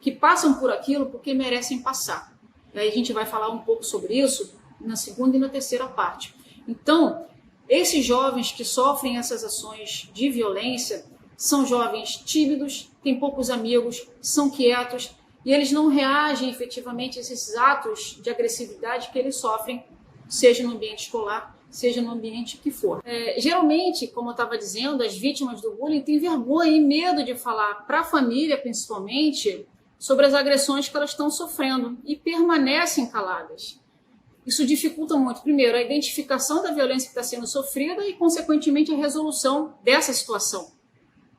S3: que passam por aquilo porque merecem passar. E aí a gente vai falar um pouco sobre isso na segunda e na terceira parte. Então, esses jovens que sofrem essas ações de violência são jovens tímidos, têm poucos amigos, são quietos e eles não reagem efetivamente a esses atos de agressividade que eles sofrem, seja no ambiente escolar, seja no ambiente que for. Geralmente, como eu estava dizendo, as vítimas do bullying têm vergonha e medo de falar para a família, principalmente, sobre as agressões que elas estão sofrendo e permanecem caladas. Isso dificulta muito, primeiro, a identificação da violência que está sendo sofrida e, consequentemente, a resolução dessa situação.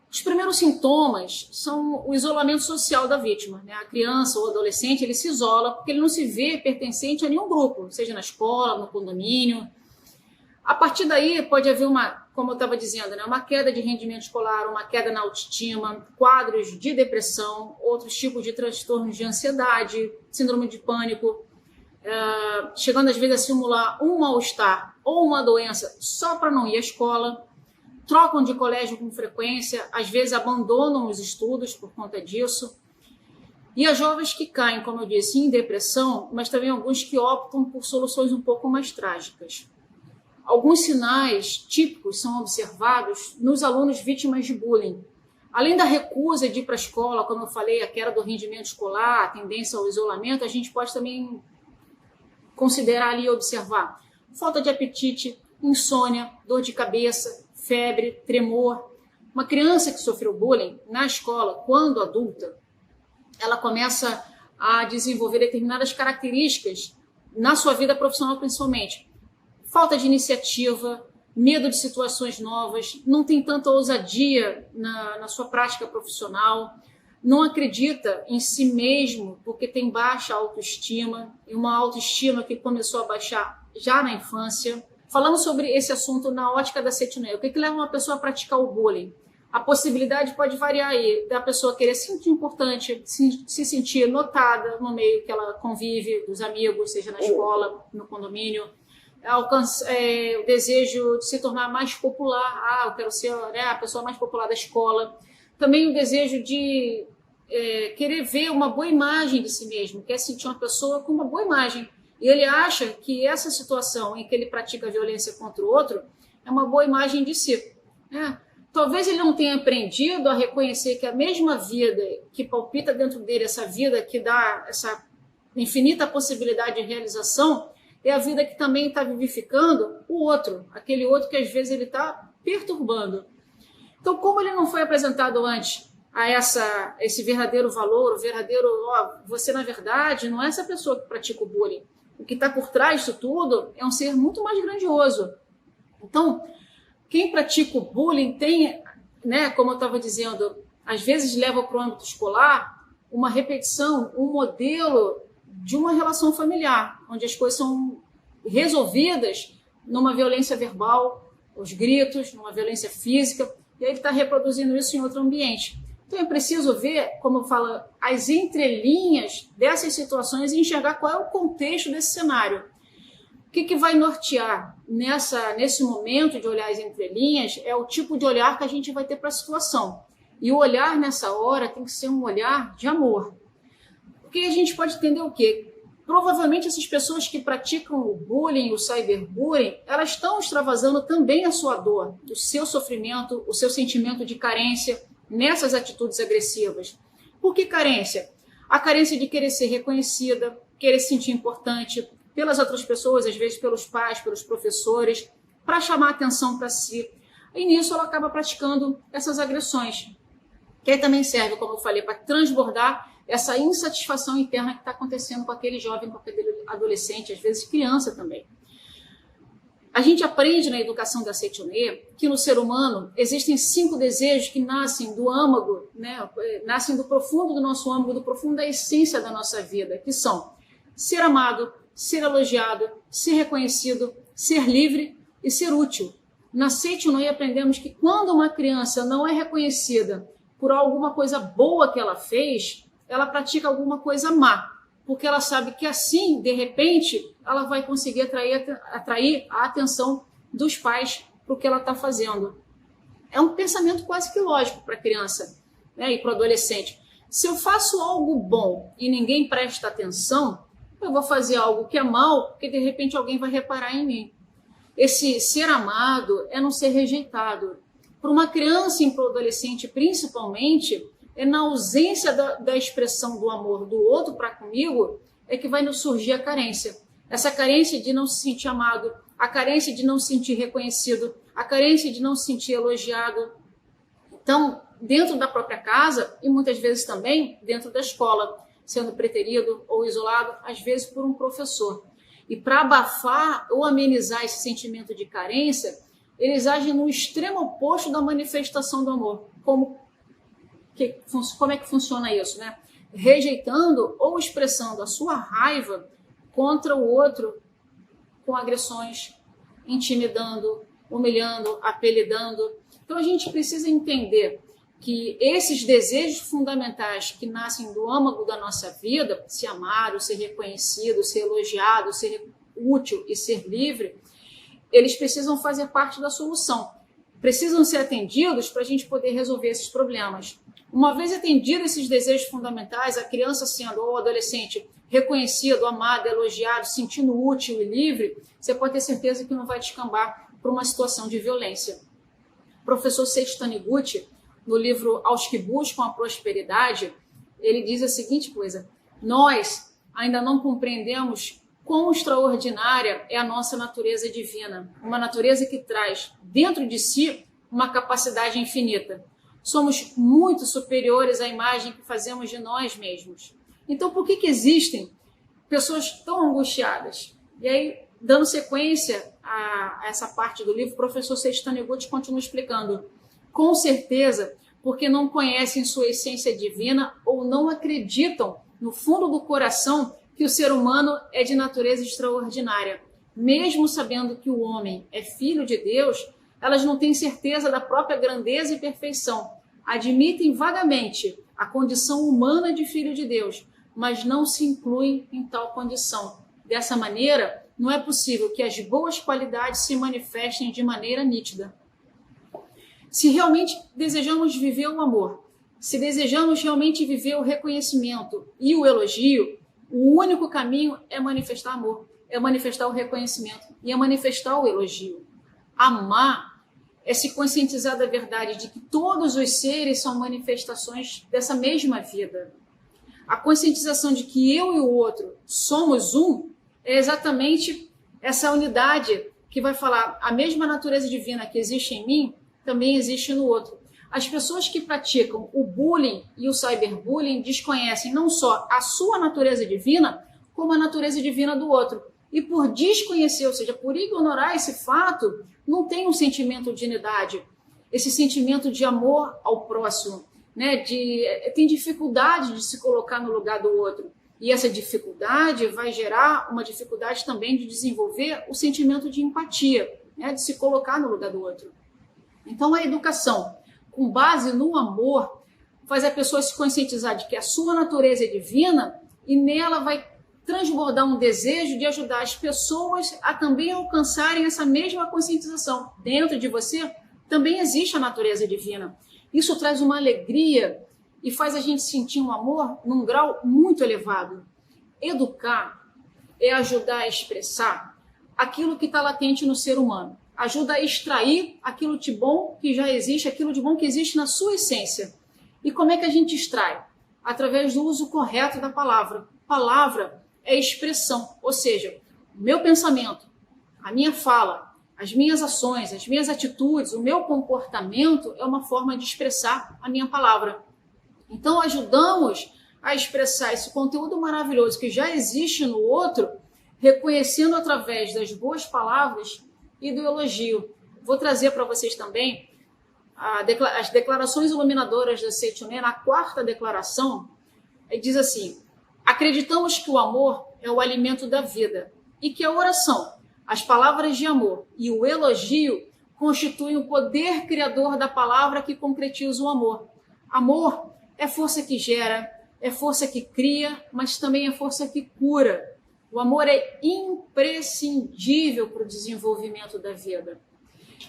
S3: Os primeiros sintomas são o isolamento social da vítima, né? A criança ou adolescente, ele se isola porque ele não se vê pertencente a nenhum grupo, seja na escola, no condomínio. A partir daí pode haver como eu estava dizendo, né? Uma queda de rendimento escolar, uma queda na autoestima, quadros de depressão, outros tipos de transtornos de ansiedade, síndrome de pânico, chegando às vezes a simular um mal-estar ou uma doença só para não ir à escola. Trocam de colégio com frequência, às vezes abandonam os estudos por conta disso. E as jovens que caem, como eu disse, em depressão, mas também alguns que optam por soluções um pouco mais trágicas. Alguns sinais típicos são observados nos alunos vítimas de bullying. Além da recusa de ir para a escola, como eu falei, a queda do rendimento escolar, a tendência ao isolamento, a gente pode também considerar ali e observar falta de apetite, insônia, dor de cabeça, febre, tremor. Uma criança que sofreu bullying na escola, quando adulta, ela começa a desenvolver determinadas características na sua vida profissional, principalmente. Falta de iniciativa, medo de situações novas, não tem tanta ousadia na sua prática profissional, não acredita em si mesmo porque tem baixa autoestima, e uma autoestima que começou a baixar já na infância. Falando sobre esse assunto na ótica da Seitonoye, o que leva uma pessoa a praticar o bullying? A possibilidade pode variar aí, da pessoa querer se sentir importante, se sentir notada no meio que ela convive, dos amigos, seja na escola, no condomínio, o desejo de se tornar mais popular, eu quero ser, né, a pessoa mais popular da escola. Também o desejo de querer ver uma boa imagem de si mesmo, quer sentir uma pessoa com uma boa imagem. E ele acha que essa situação em que ele pratica violência contra o outro é uma boa imagem de si. Talvez ele não tenha aprendido a reconhecer que a mesma vida que palpita dentro dele, essa vida que dá essa infinita possibilidade de realização, é a vida que também está vivificando o outro, aquele outro que às vezes ele está perturbando. Então, como ele não foi apresentado antes a esse verdadeiro valor, o verdadeiro, você na verdade não é essa pessoa que pratica o bullying. O que está por trás disso tudo é um ser muito mais grandioso. Então, quem pratica o bullying tem, né, como eu estava dizendo, às vezes leva para o âmbito escolar uma repetição, um modelo de uma relação familiar, onde as coisas são resolvidas numa violência verbal, os gritos, numa violência física, e aí ele está reproduzindo isso em outro ambiente. Então é preciso ver, como eu falo, as entrelinhas dessas situações e enxergar qual é o contexto desse cenário. O que vai nortear nesse momento de olhar as entrelinhas é o tipo de olhar que a gente vai ter para a situação. E o olhar nessa hora tem que ser um olhar de amor. Porque a gente pode entender o quê? Provavelmente essas pessoas que praticam o bullying, o cyberbullying, elas estão extravasando também a sua dor, o seu sofrimento, o seu sentimento de carência nessas atitudes agressivas. Por que carência? A carência de querer ser reconhecida, querer se sentir importante pelas outras pessoas, às vezes pelos pais, pelos professores, para chamar atenção para si. E nisso ela acaba praticando essas agressões, que aí também serve, como eu falei, para transbordar essa insatisfação interna que está acontecendo com aquele jovem, com aquele adolescente, às vezes criança também. A gente aprende na educação da Seitonoye que no ser humano existem 5 desejos que nascem do âmago, né? Nascem do profundo do nosso âmago, do profundo da essência da nossa vida, que são ser amado, ser elogiado, ser reconhecido, ser livre e ser útil. Na Seitonoye aprendemos que quando uma criança não é reconhecida por alguma coisa boa que ela fez, ela pratica alguma coisa má, porque ela sabe que assim, de repente, ela vai conseguir atrair a atenção dos pais para o que ela está fazendo. É um pensamento quase que lógico para a criança, né, e para o adolescente. Se eu faço algo bom e ninguém presta atenção, eu vou fazer algo que é mal, porque de repente alguém vai reparar em mim. Esse ser amado é não ser rejeitado. Para uma criança e para o adolescente, principalmente, é na ausência da expressão do amor do outro para comigo é que vai nos surgir a carência. essa carência de não se sentir amado, a carência de não se sentir reconhecido, a carência de não se sentir elogiado. Então, dentro da própria casa e muitas vezes também dentro da escola, sendo preterido ou isolado, às vezes por um professor. E para abafar ou amenizar esse sentimento de carência, eles agem no extremo oposto da manifestação do amor. Como é que funciona isso, né? Rejeitando ou expressando a sua raiva contra o outro com agressões, intimidando, humilhando, apelidando. Então a gente precisa entender que esses desejos fundamentais que nascem do âmago da nossa vida, ser amado, ser reconhecido, ser elogiado, ser útil e ser livre, eles precisam fazer parte da solução. Precisam ser atendidos para a gente poder resolver esses problemas. Uma vez atendidos esses desejos fundamentais, a criança sendo, ou o adolescente, reconhecido, amado, elogiado, sentindo útil e livre, você pode ter certeza que não vai descambar para uma situação de violência. O professor Seiichi Taniguchi, no livro Aos que Buscam a Prosperidade, ele diz a seguinte coisa: nós ainda não compreendemos quão extraordinária é a nossa natureza divina, uma natureza que traz dentro de si uma capacidade infinita. Somos muito superiores à imagem que fazemos de nós mesmos. Então, por que existem pessoas tão angustiadas? E aí, dando sequência a essa parte do livro, o professor Seiichi Taniguchi continua explicando. Com certeza, porque não conhecem sua essência divina ou não acreditam, no fundo do coração, que o ser humano é de natureza extraordinária. Mesmo sabendo que o homem é filho de Deus, elas não têm certeza da própria grandeza e perfeição. Admitem vagamente a condição humana de filho de Deus, mas não se incluem em tal condição. Dessa maneira, não é possível que as boas qualidades se manifestem de maneira nítida. Se realmente desejamos viver o amor, se desejamos realmente viver o reconhecimento e o elogio, o único caminho é manifestar amor, é manifestar o reconhecimento e é manifestar o elogio. Amar é se conscientizar da verdade de que todos os seres são manifestações dessa mesma vida. A conscientização de que eu e o outro somos um é exatamente essa unidade que vai falar a mesma natureza divina que existe em mim também existe no outro. As pessoas que praticam o bullying e o cyberbullying desconhecem não só a sua natureza divina, como a natureza divina do outro. E por desconhecer, ou seja, por ignorar esse fato, não tem um sentimento de unidade, esse sentimento de amor ao próximo, né? Tem dificuldade de se colocar no lugar do outro. E essa dificuldade vai gerar uma dificuldade também de desenvolver o sentimento de empatia, né? De se colocar no lugar do outro. Então, a educação, com base no amor, faz a pessoa se conscientizar de que a sua natureza é divina e nela vai transbordar um desejo de ajudar as pessoas a também alcançarem essa mesma conscientização. Dentro de você também existe a natureza divina. Isso traz uma alegria e faz a gente sentir um amor num grau muito elevado. Educar é ajudar a expressar aquilo que está latente no ser humano. Ajuda a extrair aquilo de bom que já existe, aquilo de bom que existe na sua essência. E como é que a gente extrai? Através do uso correto da palavra. Palavra é expressão, ou seja, o meu pensamento, a minha fala, as minhas ações, as minhas atitudes, o meu comportamento é uma forma de expressar a minha palavra. Então, ajudamos a expressar esse conteúdo maravilhoso que já existe no outro, reconhecendo através das boas palavras e do elogio. Vou trazer para vocês também as declarações iluminadoras da Seiichi Oneira. Na quarta declaração, ele diz assim: acreditamos que o amor é o alimento da vida e que a oração, as palavras de amor e o elogio constituem o poder criador da palavra que concretiza o amor. Amor é força que gera, é força que cria, mas também é força que cura. O amor é imprescindível para o desenvolvimento da vida.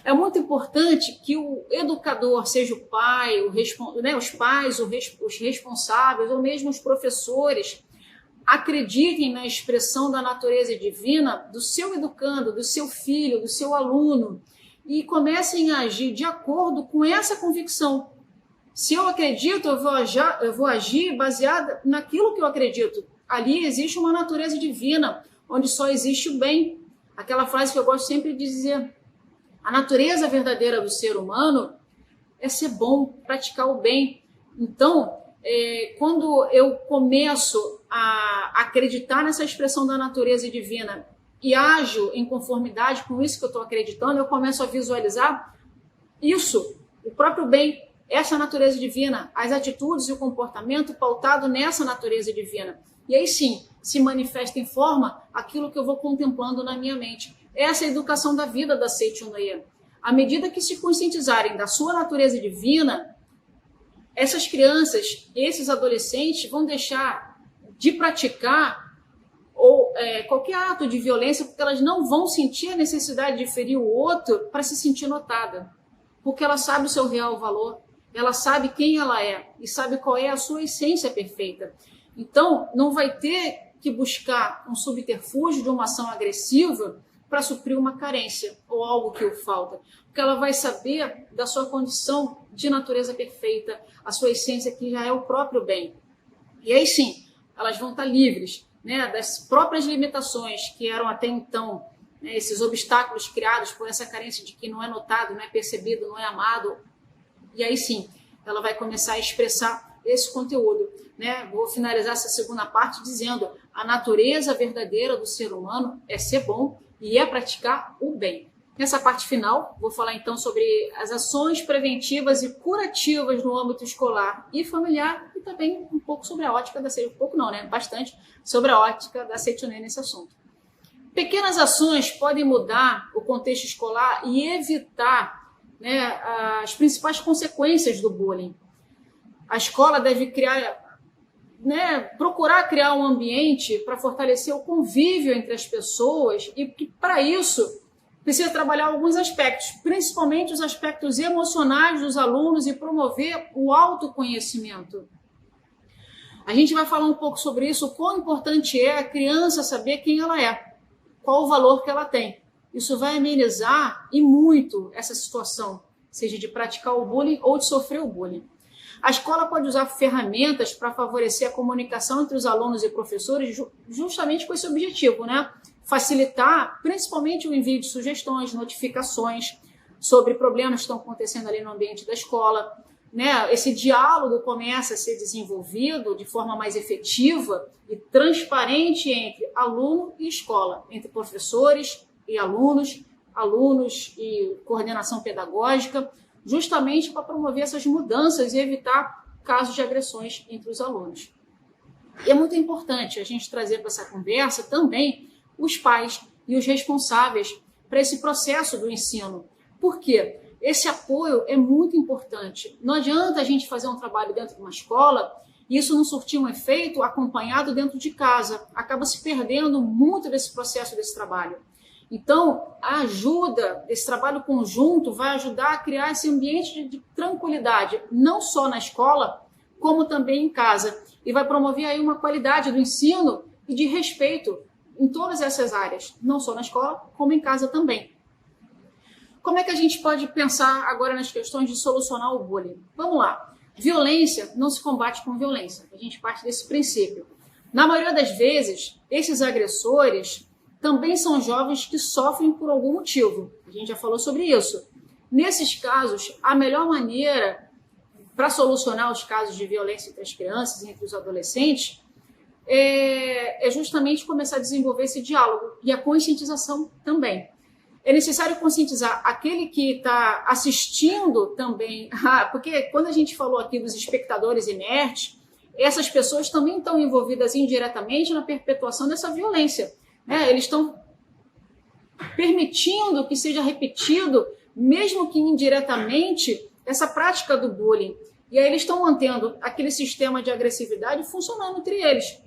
S3: É muito importante que o educador, seja o pai, os pais, os responsáveis, ou mesmo os professores, acreditem na expressão da natureza divina do seu educando, do seu filho, do seu aluno, e comecem a agir de acordo com essa convicção. Se eu acredito, eu vou agir baseada naquilo que eu acredito. Ali existe uma natureza divina, onde só existe o bem. Aquela frase que eu gosto sempre de dizer: a natureza verdadeira do ser humano é ser bom, praticar o bem. Então, quando eu começo a acreditar nessa expressão da natureza divina e ajo em conformidade com isso que eu estou acreditando, eu começo a visualizar isso, o próprio bem, essa natureza divina, as atitudes e o comportamento pautado nessa natureza divina. E aí sim, se manifesta em forma aquilo que eu vou contemplando na minha mente. Essa é a educação da vida da Seichonoye. À medida que se conscientizarem da sua natureza divina, essas crianças, esses adolescentes vão deixar de praticar qualquer ato de violência, porque elas não vão sentir a necessidade de ferir o outro para se sentir notada. Porque ela sabe o seu real valor, ela sabe quem ela é e sabe qual é a sua essência perfeita. Então, não vai ter que buscar um subterfúgio de uma ação agressiva para suprir uma carência ou algo que o falta. Porque ela vai saber da sua condição de natureza perfeita, a sua essência que já é o próprio bem. E aí sim, elas vão estar livres, né, das próprias limitações que eram até então, né, esses obstáculos criados por essa carência de que não é notado, não é percebido, não é amado. E aí sim, ela vai começar a expressar esse conteúdo. Né? Vou finalizar essa segunda parte dizendo: a natureza verdadeira do ser humano é ser bom e é praticar o bem. Nessa parte final, vou falar então sobre as ações preventivas e curativas no âmbito escolar e familiar e também um pouco sobre a ótica da Seichonoye, um pouco não, né? Bastante sobre a ótica da Seichonoye nesse assunto. Pequenas ações podem mudar o contexto escolar e evitar, né, as principais consequências do bullying. A escola deve procurar criar um ambiente para fortalecer o convívio entre as pessoas e que, para isso, precisa trabalhar alguns aspectos, principalmente os aspectos emocionais dos alunos e promover o autoconhecimento. A gente vai falar um pouco sobre isso, o quão importante é a criança saber quem ela é, qual o valor que ela tem. Isso vai amenizar e muito essa situação, seja de praticar o bullying ou de sofrer o bullying. A escola pode usar ferramentas para favorecer a comunicação entre os alunos e professores justamente com esse objetivo, né? Facilitar principalmente o envio de sugestões, notificações sobre problemas que estão acontecendo ali no ambiente da escola. Né? Esse diálogo começa a ser desenvolvido de forma mais efetiva e transparente entre aluno e escola, entre professores e alunos, alunos e coordenação pedagógica, justamente para promover essas mudanças e evitar casos de agressões entre os alunos. E é muito importante a gente trazer para essa conversa também os pais e os responsáveis para esse processo do ensino. Por quê? Esse apoio é muito importante. Não adianta a gente fazer um trabalho dentro de uma escola e isso não surtir um efeito acompanhado dentro de casa. Acaba se perdendo muito desse processo, desse trabalho. Então, a ajuda, esse trabalho conjunto vai ajudar a criar esse ambiente de tranquilidade, não só na escola, como também em casa. E vai promover aí uma qualidade do ensino e de respeito em todas essas áreas, não só na escola, como em casa também. Como é que a gente pode pensar agora nas questões de solucionar o bullying? Vamos lá. Violência não se combate com violência. A gente parte desse princípio. Na maioria das vezes, esses agressores também são jovens que sofrem por algum motivo. A gente já falou sobre isso. Nesses casos, a melhor maneira para solucionar os casos de violência entre as crianças e entre os adolescentes é justamente começar a desenvolver esse diálogo e a conscientização também. É necessário conscientizar aquele que está assistindo também, porque quando a gente falou aqui dos espectadores inertes, essas pessoas também estão envolvidas indiretamente na perpetuação dessa violência. Né? Eles estão permitindo que seja repetido, mesmo que indiretamente, essa prática do bullying. E aí eles estão mantendo aquele sistema de agressividade funcionando entre eles.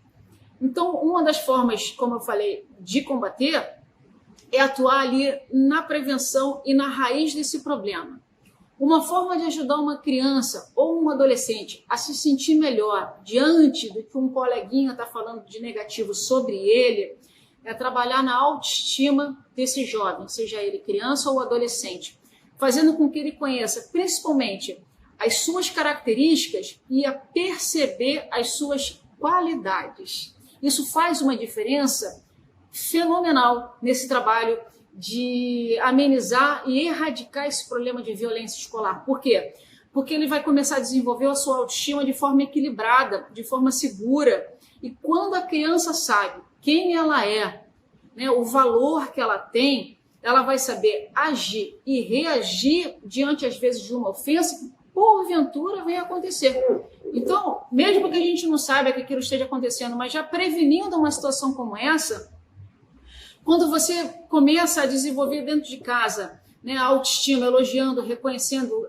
S3: Então, uma das formas, como eu falei, de combater é atuar ali na prevenção e na raiz desse problema. Uma forma de ajudar uma criança ou um adolescente a se sentir melhor diante do que um coleguinha está falando de negativo sobre ele é trabalhar na autoestima desse jovem, seja ele criança ou adolescente, fazendo com que ele conheça principalmente as suas características e a perceber as suas qualidades. Isso faz uma diferença fenomenal nesse trabalho de amenizar e erradicar esse problema de violência escolar. Por quê? Porque ele vai começar a desenvolver a sua autoestima de forma equilibrada, de forma segura. E quando a criança sabe quem ela é, né, o valor que ela tem, ela vai saber agir e reagir diante, às vezes, de uma ofensa que, porventura, venha acontecer. Então, mesmo que a gente não saiba que aquilo esteja acontecendo, mas já prevenindo uma situação como essa, quando você começa a desenvolver dentro de casa, né, a autoestima, elogiando, reconhecendo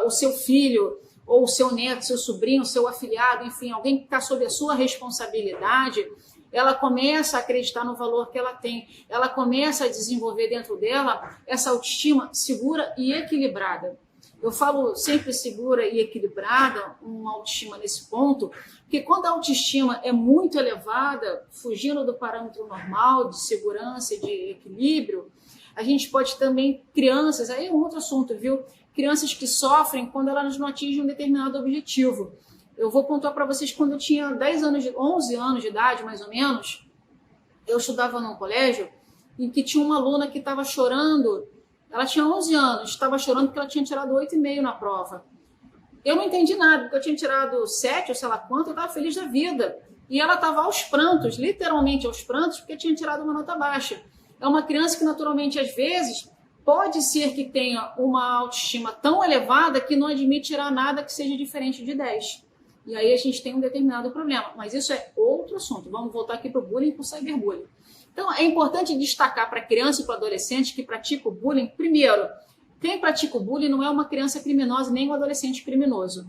S3: o seu filho, ou o seu neto, seu sobrinho, seu afilhado, enfim, alguém que está sob a sua responsabilidade, ela começa a acreditar no valor que ela tem, ela começa a desenvolver dentro dela essa autoestima segura e equilibrada. Eu falo sempre segura e equilibrada, uma autoestima nesse ponto, porque quando a autoestima é muito elevada, fugindo do parâmetro normal de segurança e de equilíbrio, a gente pode também, crianças, aí é um outro assunto, viu? Crianças que sofrem quando elas não atingem um determinado objetivo. Eu vou pontuar para vocês, quando eu tinha 11 anos de idade, mais ou menos, eu estudava num colégio em que tinha uma aluna que estava chorando. Ela tinha 11 anos, estava chorando porque ela tinha tirado 8,5 na prova. Eu não entendi nada, porque eu tinha tirado 7 ou sei lá quanto, eu estava feliz da vida. E ela estava aos prantos, literalmente aos prantos, porque tinha tirado uma nota baixa. É uma criança que, naturalmente, às vezes, pode ser que tenha uma autoestima tão elevada que não admite tirar nada que seja diferente de 10. E aí a gente tem um determinado problema. Mas isso é outro assunto. Vamos voltar aqui para o bullying e para o cyberbullying. Então, é importante destacar para a criança e para o adolescente que pratica o bullying, primeiro, quem pratica o bullying não é uma criança criminosa nem um adolescente criminoso.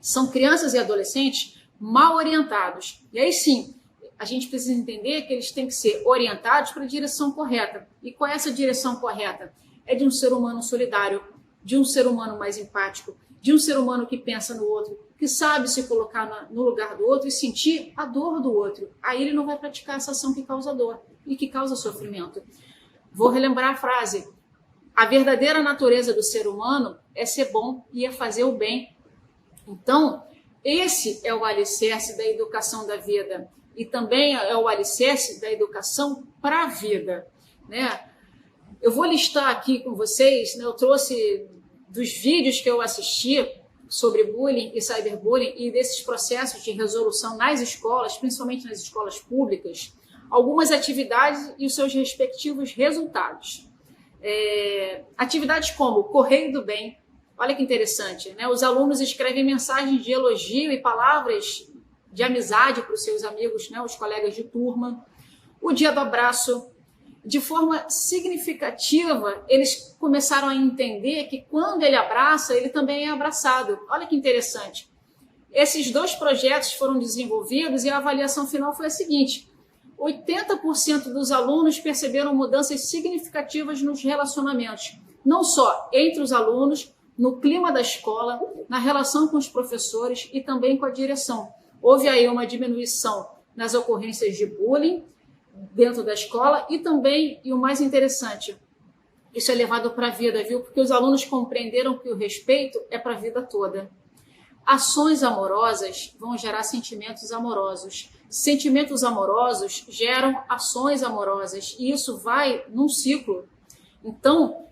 S3: São crianças e adolescentes mal orientados. E aí sim, a gente precisa entender que eles têm que ser orientados para a direção correta. E qual é essa direção correta? É de um ser humano solidário, de um ser humano mais empático, de um ser humano que pensa no outro, que sabe se colocar no lugar do outro e sentir a dor do outro. Aí ele não vai praticar essa ação que causa dor e que causa sofrimento. Vou relembrar a frase: a verdadeira natureza do ser humano é ser bom e é fazer o bem. Então, esse é o alicerce da educação da vida e também é o alicerce da educação para a vida, né? Eu vou listar aqui com vocês, né, eu trouxe dos vídeos que eu assisti sobre bullying e cyberbullying e desses processos de resolução nas escolas, principalmente nas escolas públicas, algumas atividades e os seus respectivos resultados. Atividades como Correio do Bem, olha que interessante, né? Os alunos escrevem mensagens de elogio e palavras de amizade para os seus amigos, né, os colegas de turma. O Dia do Abraço. De forma significativa, eles começaram a entender que quando ele abraça, ele também é abraçado. Olha que interessante. Esses 2 projetos foram desenvolvidos e a avaliação final foi a seguinte: 80% dos alunos perceberam mudanças significativas nos relacionamentos, não só entre os alunos, no clima da escola, na relação com os professores e também com a direção. Houve aí uma diminuição nas ocorrências de bullying dentro da escola e também, e o mais interessante, isso é levado para a vida, viu? Porque os alunos compreenderam que o respeito é para a vida toda. Ações amorosas vão gerar sentimentos amorosos. Sentimentos amorosos geram ações amorosas e isso vai num ciclo. Então,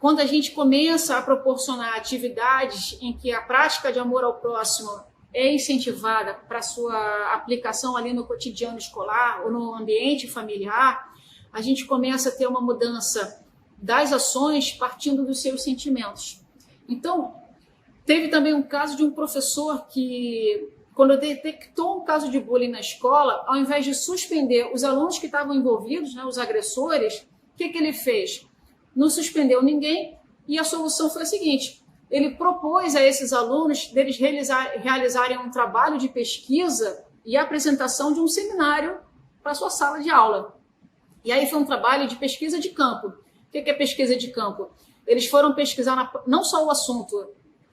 S3: quando a gente começa a proporcionar atividades em que a prática de amor ao próximo é incentivada para sua aplicação ali no cotidiano escolar ou no ambiente familiar, a gente começa a ter uma mudança das ações partindo dos seus sentimentos. Então, teve também um caso de um professor que, quando detectou um caso de bullying na escola, ao invés de suspender os alunos que estavam envolvidos, né, os agressores, o que ele fez? Não suspendeu ninguém e a solução foi a seguinte: ele propôs a esses alunos deles realizarem um trabalho de pesquisa e apresentação de um seminário para a sua sala de aula. E aí foi um trabalho de pesquisa de campo. O que é pesquisa de campo? Eles foram pesquisar não só o assunto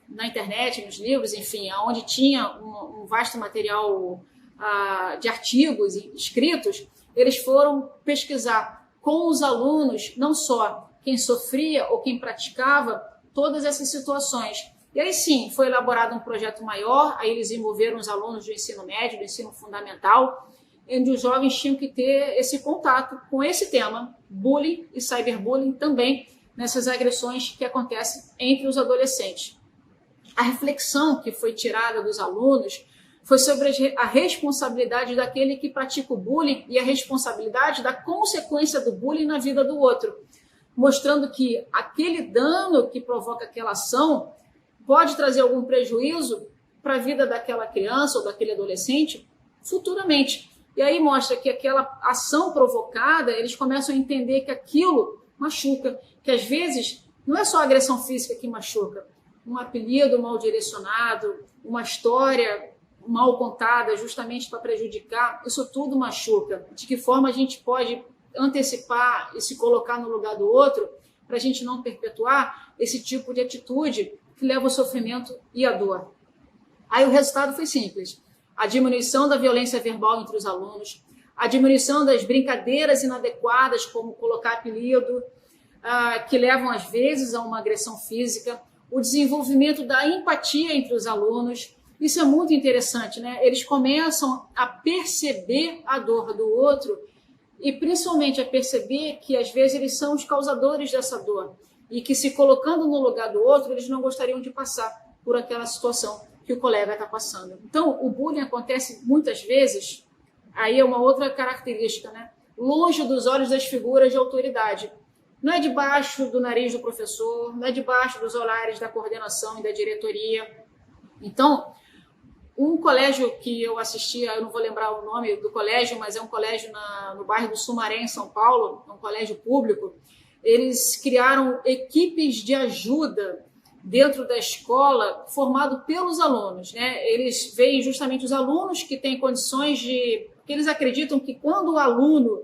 S3: na internet, nos livros, enfim, onde tinha um vasto material de artigos escritos, eles foram pesquisar com os alunos, não só quem sofria ou quem praticava todas essas situações. E aí sim, foi elaborado um projeto maior, aí eles envolveram os alunos do ensino médio, do ensino fundamental, onde os jovens tinham que ter esse contato com esse tema, bullying e cyberbullying também, nessas agressões que acontecem entre os adolescentes. A reflexão que foi tirada dos alunos foi sobre a responsabilidade daquele que pratica o bullying e a responsabilidade da consequência do bullying na vida do outro, mostrando que aquele dano que provoca aquela ação pode trazer algum prejuízo para a vida daquela criança ou daquele adolescente futuramente. E aí mostra que aquela ação provocada, eles começam a entender que aquilo machuca, que às vezes não é só a agressão física que machuca, um apelido mal direcionado, uma história mal contada justamente para prejudicar, isso tudo machuca. De que forma a gente pode antecipar e se colocar no lugar do outro para a gente não perpetuar esse tipo de atitude que leva ao sofrimento e à dor. Aí o resultado foi simples. A diminuição da violência verbal entre os alunos, a diminuição das brincadeiras inadequadas, como colocar apelido, que levam às vezes a uma agressão física, o desenvolvimento da empatia entre os alunos. Isso é muito interessante, né? Eles começam a perceber a dor do outro e principalmente a perceber que às vezes eles são os causadores dessa dor e que se colocando no lugar do outro, eles não gostariam de passar por aquela situação que o colega está passando. Então, o bullying acontece muitas vezes, aí é uma outra característica, né? Longe dos olhos das figuras de autoridade. Não é debaixo do nariz do professor, não é debaixo dos olhares da coordenação e da diretoria. Então, um colégio que eu assistia, eu não vou lembrar o nome do colégio, mas é um colégio no bairro do Sumaré, em São Paulo, é um colégio público. Eles criaram equipes de ajuda dentro da escola, formado pelos alunos, né? Eles veem justamente os alunos que têm condições de... Porque eles acreditam que quando o aluno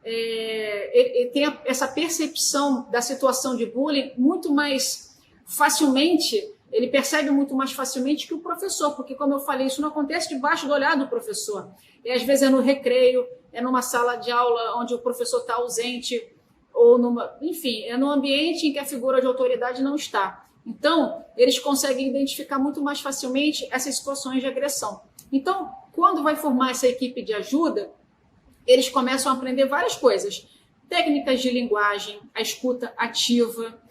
S3: ele tem essa percepção da situação de bullying muito mais facilmente, ele percebe muito mais facilmente que o professor, porque, como eu falei, isso não acontece debaixo do olhar do professor. E às vezes é no recreio, é numa sala de aula onde o professor está ausente, ou enfim, é num ambiente em que a figura de autoridade não está. Então, eles conseguem identificar muito mais facilmente essas situações de agressão. Então, quando vai formar essa equipe de ajuda, eles começam a aprender várias coisas. Técnicas de linguagem, a escuta ativa,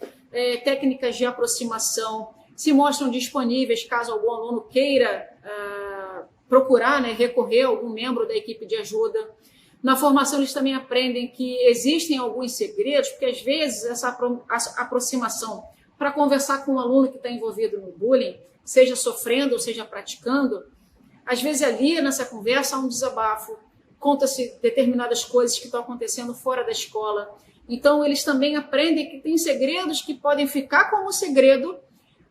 S3: técnicas de aproximação, se mostram disponíveis caso algum aluno queira procurar, né, recorrer a algum membro da equipe de ajuda. Na formação, eles também aprendem que existem alguns segredos, porque às vezes essa aproximação para conversar com um aluno que está envolvido no bullying, seja sofrendo ou seja praticando, às vezes ali nessa conversa há um desabafo, conta-se determinadas coisas que estão acontecendo fora da escola. Então, eles também aprendem que tem segredos que podem ficar como segredo,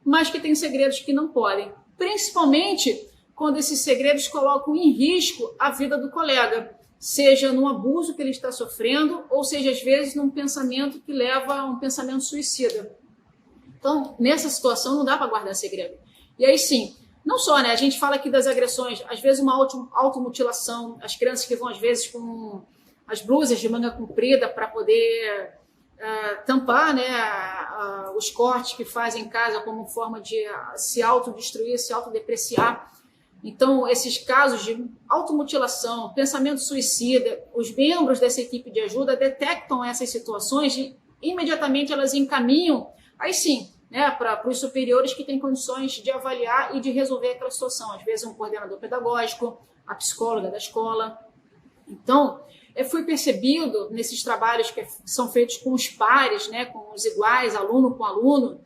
S3: mas que tem segredos que não podem. Principalmente quando esses segredos colocam em risco a vida do colega, seja num abuso que ele está sofrendo, ou seja, às vezes, num pensamento que leva a um pensamento suicida. Então, nessa situação, não dá para guardar segredo. E aí, sim, não só, né? A gente fala aqui das agressões, às vezes uma automutilação, as crianças que vão, às vezes, com as blusas de manga comprida para poder tampar, né, os cortes que fazem em casa como forma de se autodestruir, se autodepreciar. Então, esses casos de automutilação, pensamento suicida, os membros dessa equipe de ajuda detectam essas situações e imediatamente elas encaminham, aí sim, né, para os superiores que têm condições de avaliar e de resolver aquela situação. Às vezes um coordenador pedagógico, a psicóloga da escola. Então, foi percebido nesses trabalhos que são feitos com os pares, né, com os iguais, aluno com aluno,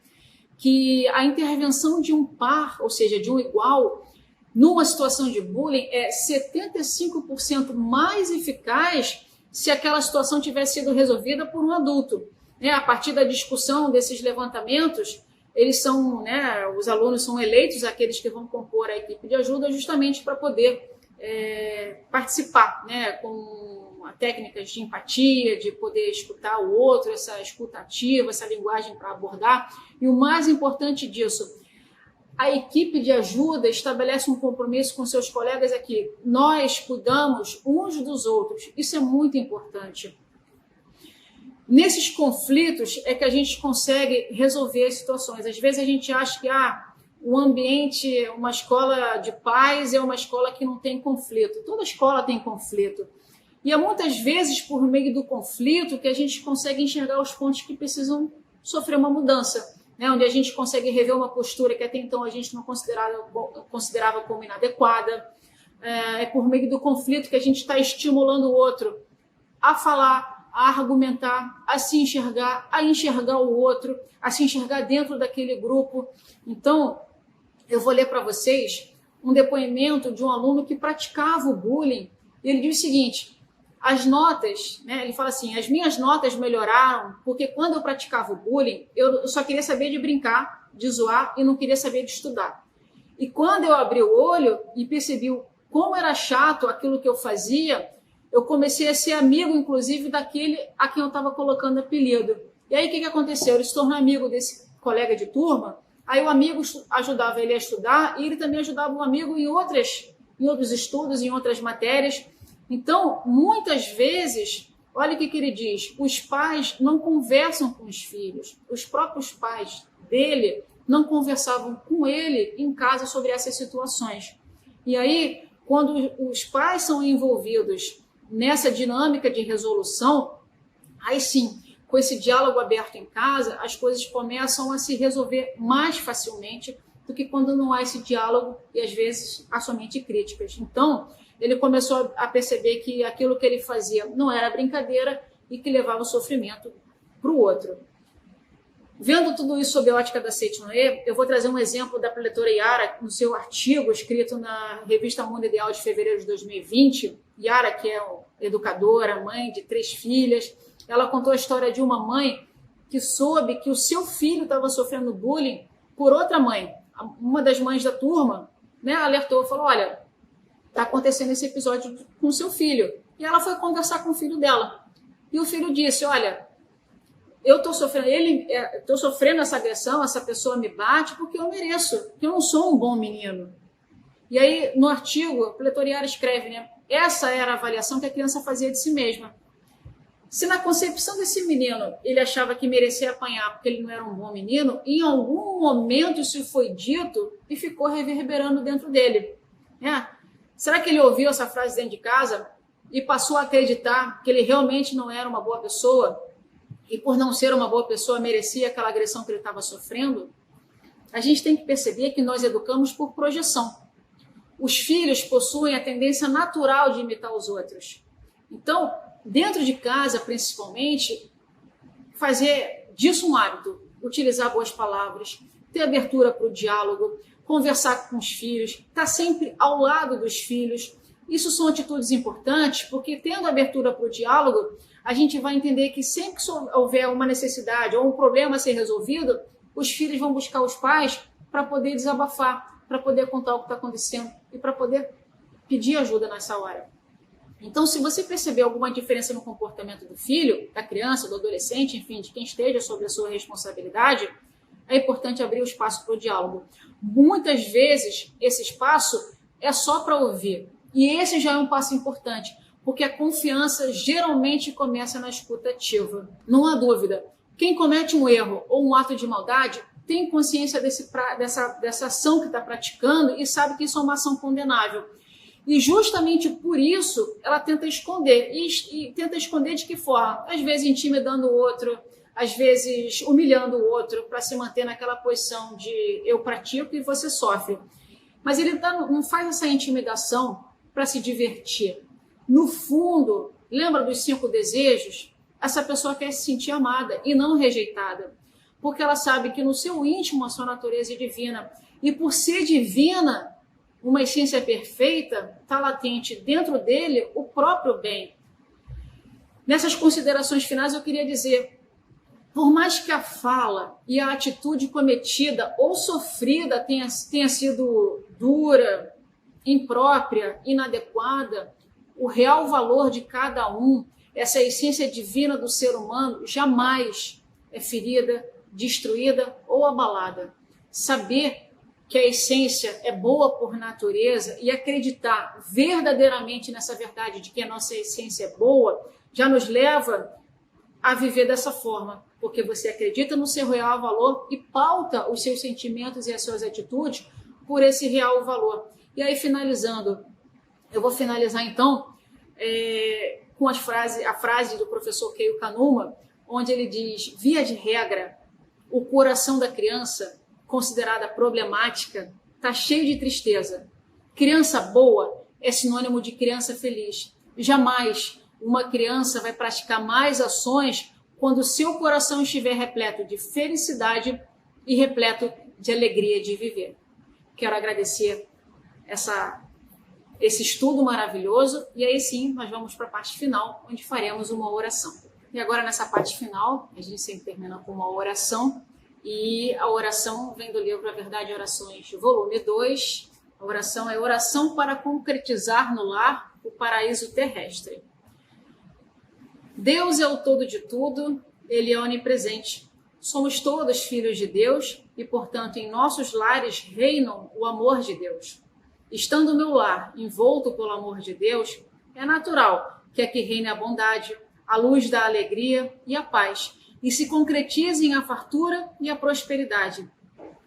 S3: que a intervenção de um par, ou seja, de um igual, numa situação de bullying é 75% mais eficaz se aquela situação tivesse sido resolvida por um adulto. A partir da discussão desses levantamentos, eles são, né, os alunos são eleitos, aqueles que vão compor a equipe de ajuda, justamente para poder participar, né, com técnicas de empatia, de poder escutar o outro, essa escuta ativa, essa linguagem para abordar. E o mais importante disso, a equipe de ajuda estabelece um compromisso com seus colegas aqui. Nós cuidamos uns dos outros. Isso é muito importante. Nesses conflitos é que a gente consegue resolver as situações. Às vezes a gente acha que o ambiente, uma escola de paz é uma escola que não tem conflito. Toda escola tem conflito. E é muitas vezes por meio do conflito que a gente consegue enxergar os pontos que precisam sofrer uma mudança, né? Onde a gente consegue rever uma postura que até então a gente não considerava como inadequada. É por meio do conflito que a gente está estimulando o outro a falar, a argumentar, a se enxergar, a enxergar o outro, a se enxergar dentro daquele grupo. Então, eu vou ler para vocês um depoimento de um aluno que praticava o bullying. E ele diz o seguinte: as notas, né, ele fala assim, as minhas notas melhoraram porque quando eu praticava o bullying, eu só queria saber de brincar, de zoar e não queria saber de estudar. E quando eu abri o olho e percebi como era chato aquilo que eu fazia, eu comecei a ser amigo, inclusive, daquele a quem eu estava colocando apelido. E aí o que aconteceu? Ele se tornou amigo desse colega de turma, aí o amigo ajudava ele a estudar e ele também ajudava o amigo em outros estudos, em outras matérias. Então, muitas vezes, olha o que ele diz, os pais não conversam com os filhos, os próprios pais dele não conversavam com ele em casa sobre essas situações. E aí, quando os pais são envolvidos nessa dinâmica de resolução, aí sim, com esse diálogo aberto em casa, as coisas começam a se resolver mais facilmente do que quando não há esse diálogo e às vezes há somente críticas. Então, ele começou a perceber que aquilo que ele fazia não era brincadeira e que levava o sofrimento para o outro. Vendo tudo isso sob a ótica da Seiti-Noé, eu vou trazer um exemplo da preletora Yara, no seu artigo escrito na revista Mundo Ideal de fevereiro de 2020. Yara, que é educadora, mãe de 3 filhas, ela contou a história de uma mãe que soube que o seu filho estava sofrendo bullying por outra mãe. Uma das mães da turma, né, alertou, falou, olha, está acontecendo esse episódio com o seu filho. E ela foi conversar com o filho dela. E o filho disse, olha, eu estou sofrendo essa agressão, essa pessoa me bate porque eu mereço, porque eu não sou um bom menino. E aí, no artigo, a preletora Yara escreve, né, essa era a avaliação que a criança fazia de si mesma. Se na concepção desse menino ele achava que merecia apanhar porque ele não era um bom menino, em algum momento isso foi dito e ficou reverberando dentro dele. Será que ele ouviu essa frase dentro de casa e passou a acreditar que ele realmente não era uma boa pessoa e por não ser uma boa pessoa merecia aquela agressão que ele estava sofrendo? A gente tem que perceber que nós educamos por projeção. Os filhos possuem a tendência natural de imitar os outros. Então, dentro de casa, principalmente, fazer disso um hábito, utilizar boas palavras, ter abertura para o diálogo, conversar com os filhos, estar sempre ao lado dos filhos. Isso são atitudes importantes, porque tendo abertura para o diálogo, a gente vai entender que sempre que houver uma necessidade ou um problema a ser resolvido, os filhos vão buscar os pais para poder desabafar, para poder contar o que está acontecendo e para poder pedir ajuda nessa hora. Então, se você perceber alguma diferença no comportamento do filho, da criança, do adolescente, enfim, de quem esteja sob a sua responsabilidade, é importante abrir o espaço para o diálogo. Muitas vezes, esse espaço é só para ouvir. E esse já é um passo importante, porque a confiança geralmente começa na escuta ativa. Não há dúvida. Quem comete um erro ou um ato de maldade tem consciência dessa ação que está praticando e sabe que isso é uma ação condenável. E justamente por isso ela tenta esconder. E tenta esconder de que forma? Às vezes intimidando o outro, às vezes humilhando o outro para se manter naquela posição de eu pratico e você sofre. Mas ele não faz essa intimidação para se divertir. No fundo, lembra dos 5 desejos? Essa pessoa quer se sentir amada e não rejeitada. Porque ela sabe que no seu íntimo a sua natureza é divina. E por ser divina, uma essência perfeita, está latente dentro dele o próprio bem. Nessas considerações finais eu queria dizer, por mais que a fala e a atitude cometida ou sofrida tenha sido dura, imprópria, inadequada, o real valor de cada um, essa essência divina do ser humano, jamais é ferida, destruída ou abalada. Saber que a essência é boa por natureza e acreditar verdadeiramente nessa verdade de que a nossa essência é boa, já nos leva a viver dessa forma, porque você acredita no seu real valor e pauta os seus sentimentos e as suas atitudes por esse real valor. E aí, finalizando, eu vou finalizar então com a frase do professor Keio Kanuma, onde ele diz: via de regra, o coração da criança, considerada problemática, está cheio de tristeza. Criança boa é sinônimo de criança feliz. Jamais uma criança vai praticar mais ações quando seu coração estiver repleto de felicidade e repleto de alegria de viver. Quero agradecer esse estudo maravilhoso e aí sim nós vamos para a parte final, onde faremos uma oração. E agora nessa parte final, a gente sempre termina com uma oração e a oração vem do livro A Verdade e Orações, volume 2. A oração é oração para concretizar no lar o paraíso terrestre. Deus é o todo de tudo, Ele é onipresente. Somos todos filhos de Deus e, portanto, em nossos lares reinam o amor de Deus. Estando o meu lar envolto pelo amor de Deus, é natural que aqui reine a bondade, a luz da alegria e a paz, e se concretizem a fartura e a prosperidade.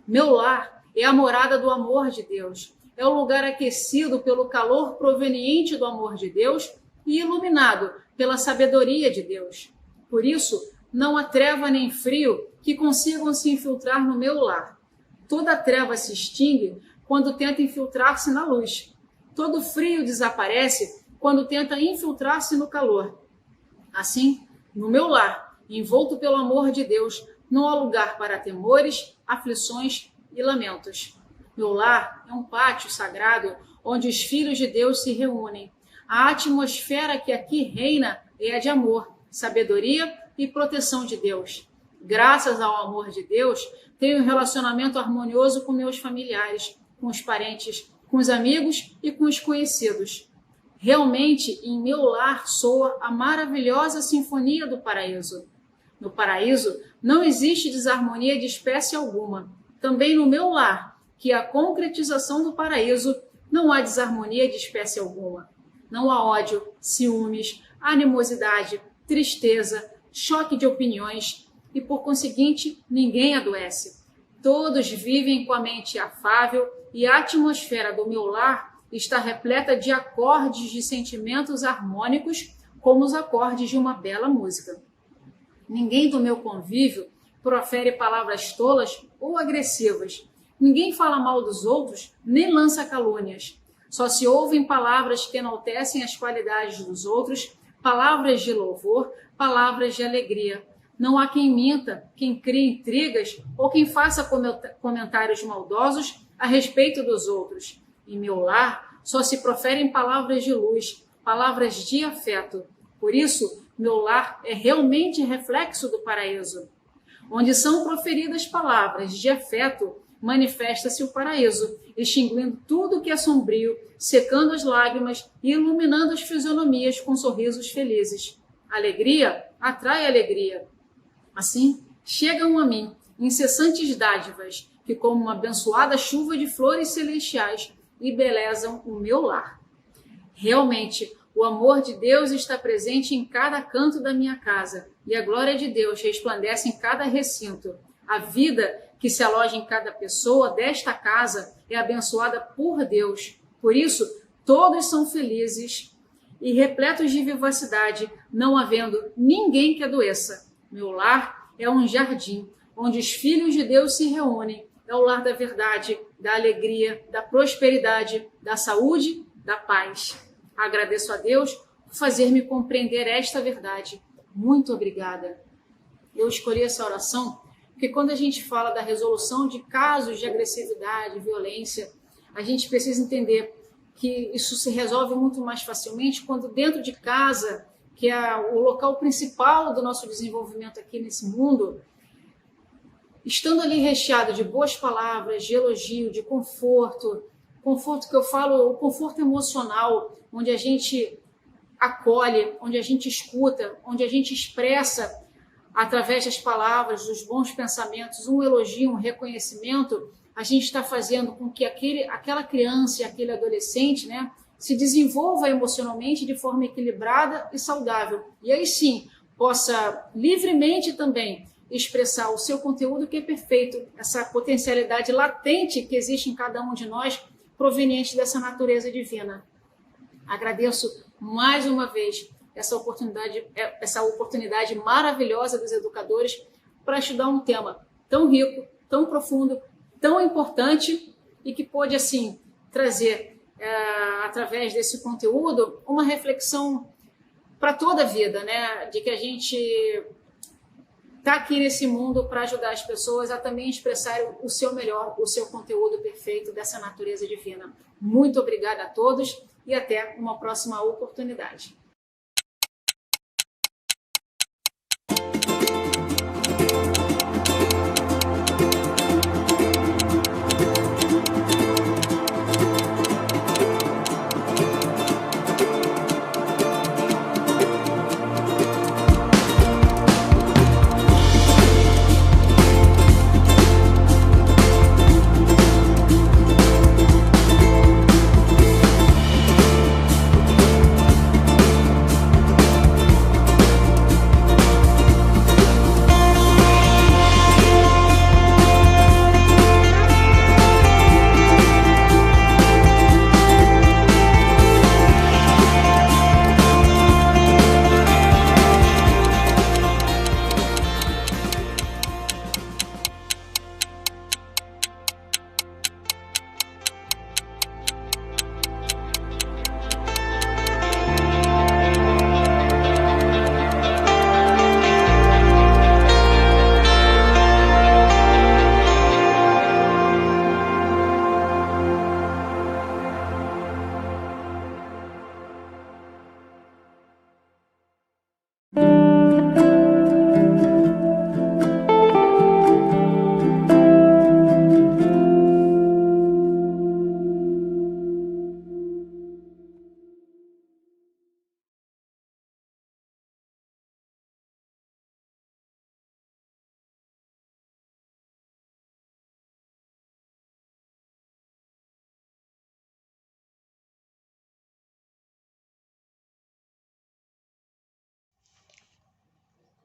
S3: Meu lar é a morada do amor de Deus, é o lugar aquecido pelo calor proveniente do amor de Deus e iluminado pela sabedoria de Deus. Por isso, não há treva nem frio que consigam se infiltrar no meu lar. Toda treva se extingue quando tenta infiltrar-se na luz. Todo frio desaparece quando tenta infiltrar-se no calor. Assim, no meu lar, envolto pelo amor de Deus, não há lugar para temores, aflições e lamentos. Meu lar é um pátio sagrado onde os filhos de Deus se reúnem. A atmosfera que aqui reina é a de amor, sabedoria e proteção de Deus. Graças ao amor de Deus, tenho um relacionamento harmonioso com meus familiares, com os parentes, com os amigos e com os conhecidos. Realmente, em meu lar soa a maravilhosa sinfonia do paraíso. No paraíso, não existe desarmonia de espécie alguma. Também no meu lar, que é a concretização do paraíso, não há desarmonia de espécie alguma. Não há ódio, ciúmes, animosidade, tristeza, choque de opiniões e, por conseguinte, ninguém adoece. Todos vivem com a mente afável e a atmosfera do meu lar está repleta de acordes de sentimentos harmônicos, como os acordes de uma bela música. Ninguém do meu convívio profere palavras tolas ou agressivas. Ninguém fala mal dos outros, nem lança calúnias. Só se ouvem palavras que enaltecem as qualidades dos outros, palavras de louvor, palavras de alegria. Não há quem minta, quem crie intrigas ou quem faça comentários maldosos a respeito dos outros. Em meu lar, só se proferem palavras de luz, palavras de afeto. Por isso, meu lar é realmente reflexo do paraíso. Onde são proferidas palavras de afeto, manifesta-se o paraíso, extinguindo tudo que é sombrio, secando as lágrimas e iluminando as fisionomias com sorrisos felizes. Alegria atrai alegria. Assim, chegam a mim incessantes dádivas, que como uma abençoada chuva de flores celestiais, embelezam o meu lar. Realmente, o amor de Deus está presente em cada canto da minha casa, e a glória de Deus resplandece em cada recinto. A vida que se aloja em cada pessoa desta casa é abençoada por Deus. Por isso, todos são felizes e repletos de vivacidade, não havendo ninguém que adoeça. Meu lar é um jardim, onde os filhos de Deus se reúnem. É o lar da verdade, da alegria, da prosperidade, da saúde, da paz. Agradeço a Deus por fazer-me compreender esta verdade. Muito obrigada. Eu escolhi essa oração porque quando a gente fala da resolução de casos de agressividade, violência, a gente precisa entender que isso se resolve muito mais facilmente quando dentro de casa, que é o local principal do nosso desenvolvimento aqui nesse mundo, estando ali recheado de boas palavras, de elogio, de conforto que eu falo, o conforto emocional, onde a gente acolhe, onde a gente escuta, onde a gente expressa através das palavras, dos bons pensamentos, um elogio, um reconhecimento, a gente está fazendo com que aquela criança e aquele adolescente, né, se desenvolva emocionalmente de forma equilibrada e saudável. E aí sim, possa livremente também expressar o seu conteúdo que é perfeito, essa potencialidade latente que existe em cada um de nós, proveniente dessa natureza divina. Agradeço mais uma vez essa oportunidade maravilhosa dos educadores para estudar um tema tão rico, tão profundo, tão importante e que pôde, assim, trazer, através desse conteúdo, uma reflexão para toda a vida, né? De que a gente está aqui nesse mundo para ajudar as pessoas a também expressarem o seu melhor, o seu conteúdo perfeito dessa natureza divina. Muito obrigada a todos e até uma próxima oportunidade.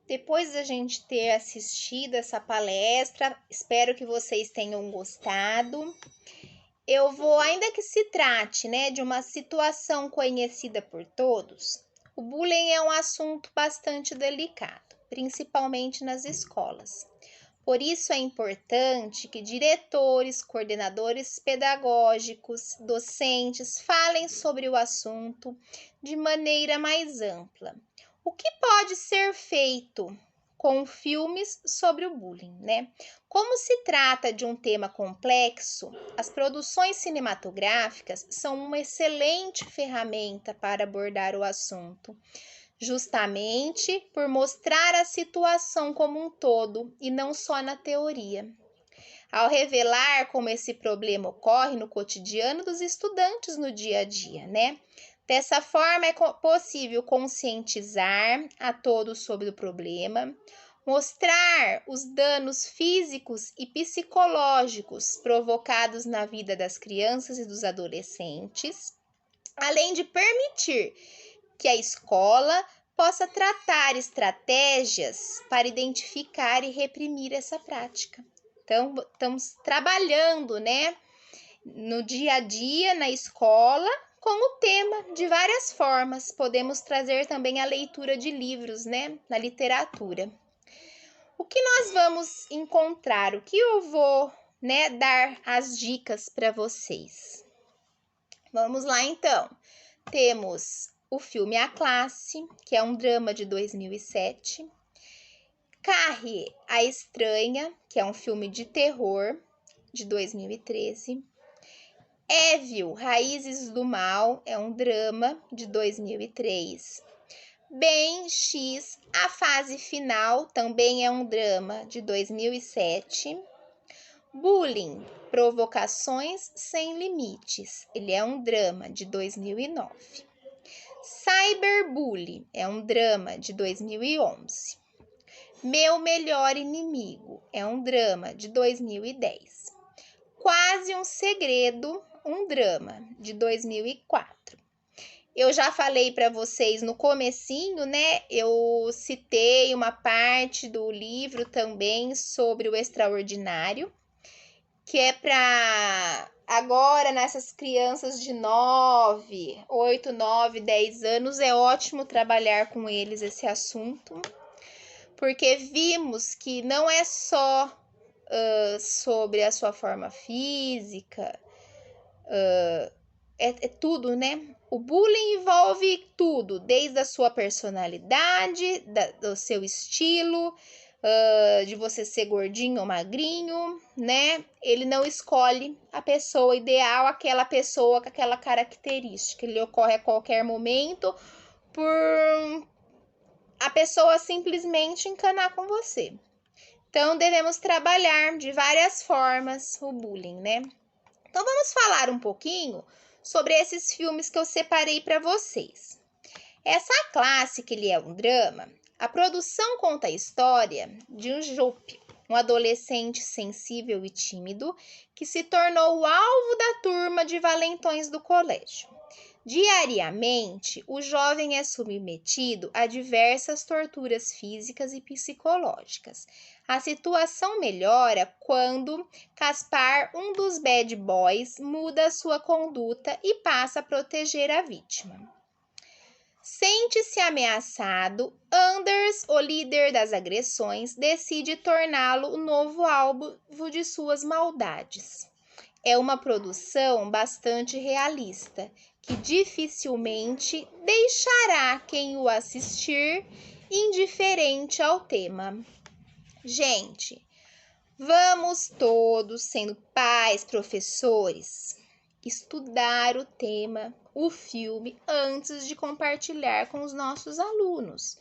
S1: Depois da gente ter assistido essa palestra, espero que vocês tenham gostado. Eu vou, ainda que se trate, né, de uma situação conhecida por todos, o bullying é um assunto bastante delicado, principalmente nas escolas. Por isso é importante que diretores, coordenadores pedagógicos, docentes falem sobre o assunto de maneira mais ampla. O que pode ser feito com filmes sobre o bullying, né? Como se trata de um tema complexo, as produções cinematográficas são uma excelente ferramenta para abordar o assunto, justamente por mostrar a situação como um todo e não só na teoria. Ao revelar como esse problema ocorre no cotidiano dos estudantes no dia a dia, né? Dessa forma, é possível conscientizar a todos sobre o problema, mostrar os danos físicos e psicológicos provocados na vida das crianças e dos adolescentes, além de permitir que a escola possa tratar estratégias para identificar e reprimir essa prática. Então, estamos trabalhando, né, no dia a dia, na escola, com o tema de várias formas. Podemos trazer também a leitura de livros, né, na literatura. O que nós vamos encontrar? O que eu vou, né, dar as dicas para vocês? Vamos lá, então. Temos o filme A Classe, que é um drama de 2007. Carrie, a Estranha, que é um filme de terror de 2013. Evil, Raízes do Mal, é um drama de 2003. Bem X, A Fase Final, também é um drama de 2007. Bullying, Provocações Sem Limites, ele é um drama de 2009. Cyberbullying, é um drama de 2011. Meu Melhor Inimigo, é um drama de 2010. Quase um Segredo, um drama de 2004. Eu já falei para vocês no comecinho, né? Eu citei uma parte do livro também sobre o extraordinário, que é para agora nessas crianças de 9, 8, 9, 10 anos, é ótimo trabalhar com eles esse assunto, porque vimos que não é só sobre a sua forma física, é tudo, né? O bullying envolve tudo, desde a sua personalidade, do seu estilo, de você ser gordinho ou magrinho, né? Ele não escolhe a pessoa ideal, aquela pessoa com aquela característica. Ele ocorre a qualquer momento por a pessoa simplesmente encanar com você. Então, devemos trabalhar de várias formas o bullying, né? Então, vamos falar um pouquinho sobre esses filmes que eu separei para vocês. Essa classe, que ele é um drama, a produção conta a história de um Jupe, um adolescente sensível e tímido que se tornou o alvo da turma de valentões do colégio. Diariamente, o jovem é submetido a diversas torturas físicas e psicológicas. A situação melhora quando Caspar, um dos bad boys, muda sua conduta e passa a proteger a vítima. Sente-se ameaçado, Anders, o líder das agressões, decide torná-lo o novo alvo de suas maldades. É uma produção bastante realista, que dificilmente deixará quem o assistir indiferente ao tema. Gente, vamos todos, sendo pais, professores, estudar o tema, o filme, antes de compartilhar com os nossos alunos.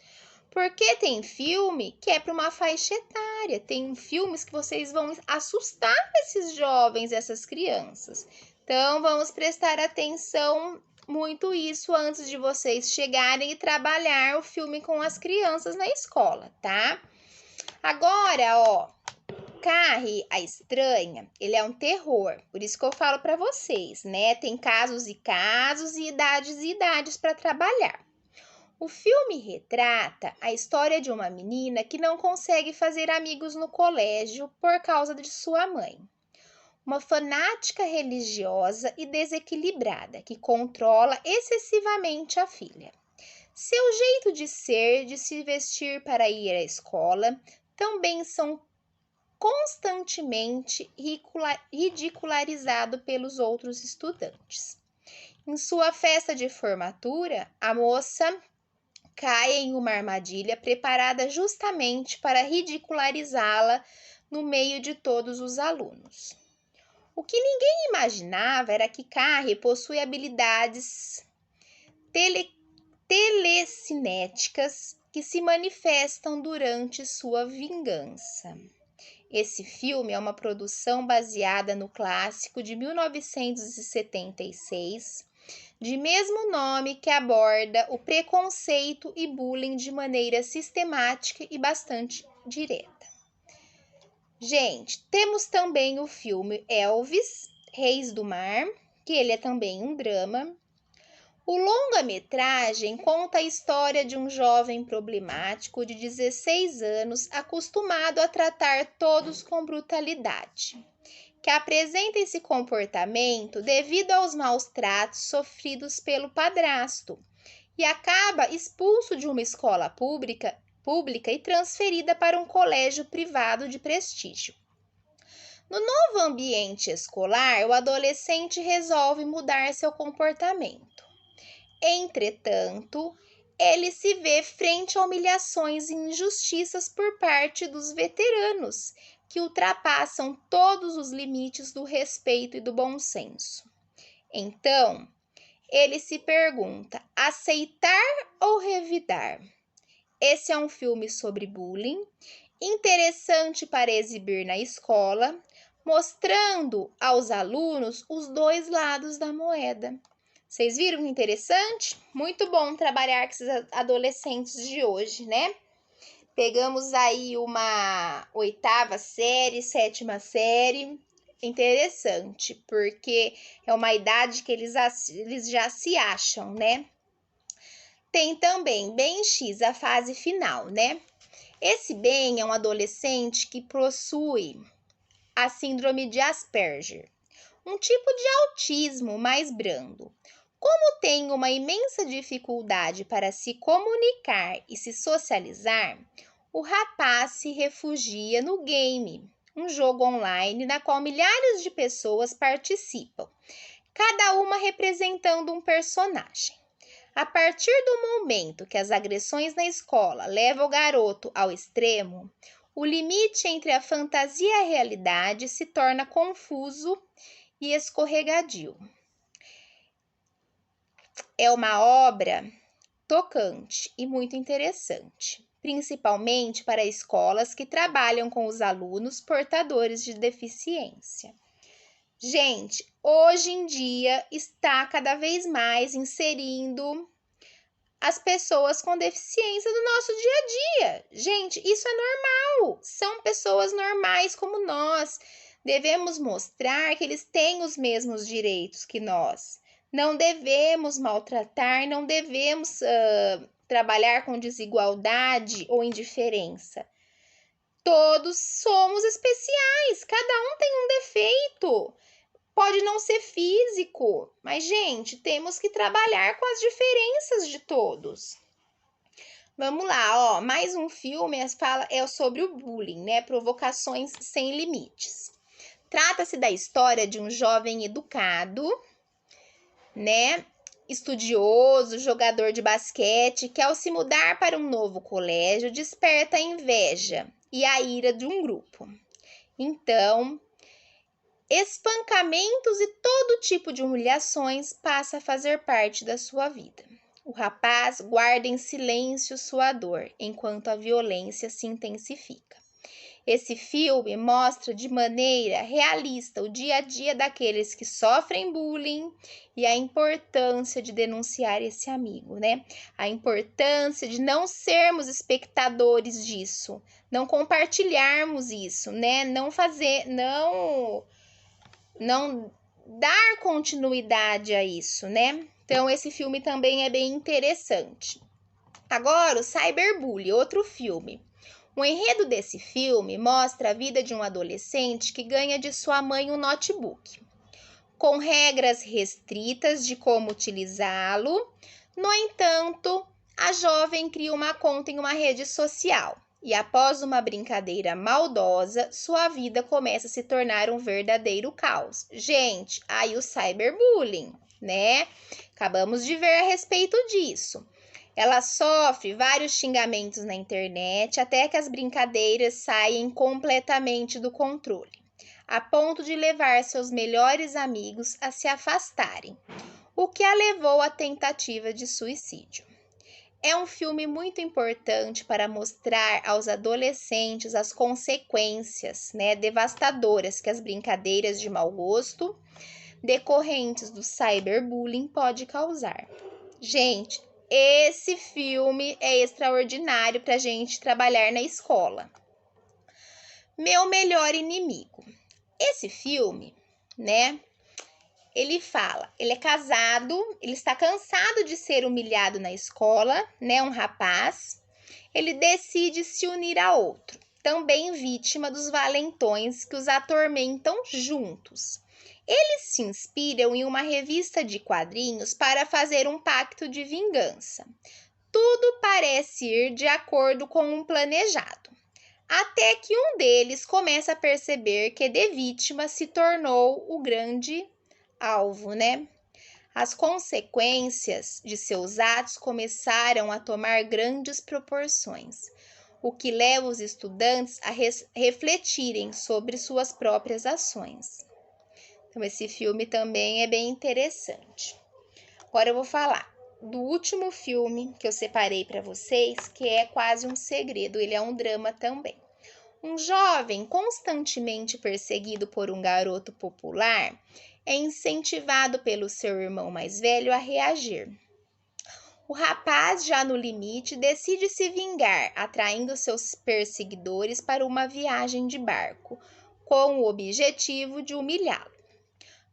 S1: Porque tem filme que é para uma faixa etária, tem filmes que vocês vão assustar esses jovens, essas crianças. Então, vamos prestar atenção muito isso antes de vocês chegarem e trabalhar o filme com as crianças na escola, tá? Agora, ó, Carrie, a Estranha, ele é um terror, por isso que eu falo para vocês, né? Tem casos e idades para trabalhar. O filme retrata a história de uma menina que não consegue fazer amigos no colégio por causa de sua mãe. Uma fanática religiosa e desequilibrada que controla excessivamente a filha. Seu jeito de ser, de se vestir para ir à escola, também são constantemente ridicularizado pelos outros estudantes. Em sua festa de formatura, a moça cai em uma armadilha preparada justamente para ridicularizá-la no meio de todos os alunos. O que ninguém imaginava era que Carrie possui habilidades telecinéticas que se manifestam durante sua vingança. Esse filme é uma produção baseada no clássico de 1976, de mesmo nome, que aborda o preconceito e bullying de maneira sistemática e bastante direta. Gente, temos também o filme Elvis, Reis do Mar, que ele é também um drama. O longa-metragem conta a história de um jovem problemático de 16 anos, acostumado a tratar todos com brutalidade, que apresenta esse comportamento devido aos maus tratos sofridos pelo padrasto e acaba expulso de uma escola pública e transferida para um colégio privado de prestígio. No novo ambiente escolar, o adolescente resolve mudar seu comportamento. Entretanto, ele se vê frente a humilhações e injustiças por parte dos veteranos, que ultrapassam todos os limites do respeito e do bom senso. Então, ele se pergunta: aceitar ou revidar? Esse é um filme sobre bullying, interessante para exibir na escola, mostrando aos alunos os dois lados da moeda. Vocês viram que interessante? Muito bom trabalhar com esses adolescentes de hoje, né? Pegamos aí uma 8ª série, 7ª série. Interessante, porque é uma idade que eles já se acham, né? Tem também Ben X, a fase final, né? Esse Ben é um adolescente que possui a síndrome de Asperger, um tipo de autismo mais brando. Como tem uma imensa dificuldade para se comunicar e se socializar, o rapaz se refugia no game, um jogo online na qual milhares de pessoas participam, cada uma representando um personagem. A partir do momento que as agressões na escola levam o garoto ao extremo, o limite entre a fantasia e a realidade se torna confuso e escorregadio. É uma obra tocante e muito interessante, principalmente para escolas que trabalham com os alunos portadores de deficiência. Gente, hoje em dia está cada vez mais inserindo as pessoas com deficiência no nosso dia a dia. Gente, isso é normal. São pessoas normais como nós. Devemos mostrar que eles têm os mesmos direitos que nós. Não devemos maltratar, não devemos trabalhar com desigualdade ou indiferença. Todos somos especiais, cada um tem um defeito. Pode não ser físico, mas, gente, temos que trabalhar com as diferenças de todos. Vamos lá, ó, mais um filme é sobre o bullying, né? Provocações sem limites. Trata-se da história de um jovem educado, né? Estudioso, jogador de basquete, que ao se mudar para um novo colégio, desperta a inveja e a ira de um grupo. Então, espancamentos e todo tipo de humilhações passa a fazer parte da sua vida. O rapaz guarda em silêncio sua dor, enquanto a violência se intensifica. Esse filme mostra de maneira realista o dia a dia daqueles que sofrem bullying e a importância de denunciar esse amigo, né? A importância de não sermos espectadores disso, não compartilharmos isso, né? Não dar continuidade a isso, né? Então, esse filme também é bem interessante. Agora, o Cyberbullying, outro filme. O enredo desse filme mostra a vida de um adolescente que ganha de sua mãe um notebook, com regras restritas de como utilizá-lo. No entanto, a jovem cria uma conta em uma rede social. E após uma brincadeira maldosa, sua vida começa a se tornar um verdadeiro caos. Gente, aí o cyberbullying, né? Acabamos de ver a respeito disso. Ela sofre vários xingamentos na internet até que as brincadeiras saem completamente do controle, a ponto de levar seus melhores amigos a se afastarem, o que a levou à tentativa de suicídio. É um filme muito importante para mostrar aos adolescentes as consequências, né, devastadoras que as brincadeiras de mau gosto decorrentes do cyberbullying pode causar. Gente, esse filme é extraordinário para a gente trabalhar na escola. Meu melhor inimigo. Esse filme, né? Ele é casado, ele está cansado de ser humilhado na escola, né? Um rapaz. Ele decide se unir a outro, também vítima dos valentões que os atormentam juntos. Eles se inspiram em uma revista de quadrinhos para fazer um pacto de vingança. Tudo parece ir de acordo com um planejado, até que um deles começa a perceber que de vítima se tornou o grande alvo, né? As consequências de seus atos começaram a tomar grandes proporções, o que leva os estudantes a refletirem sobre suas próprias ações. Então, esse filme também é bem interessante. Agora eu vou falar do último filme que eu separei para vocês, que é quase um segredo, ele é um drama também. Um jovem constantemente perseguido por um garoto popular é incentivado pelo seu irmão mais velho a reagir. O rapaz, já no limite, decide se vingar, atraindo seus perseguidores para uma viagem de barco, com o objetivo de humilhá-lo.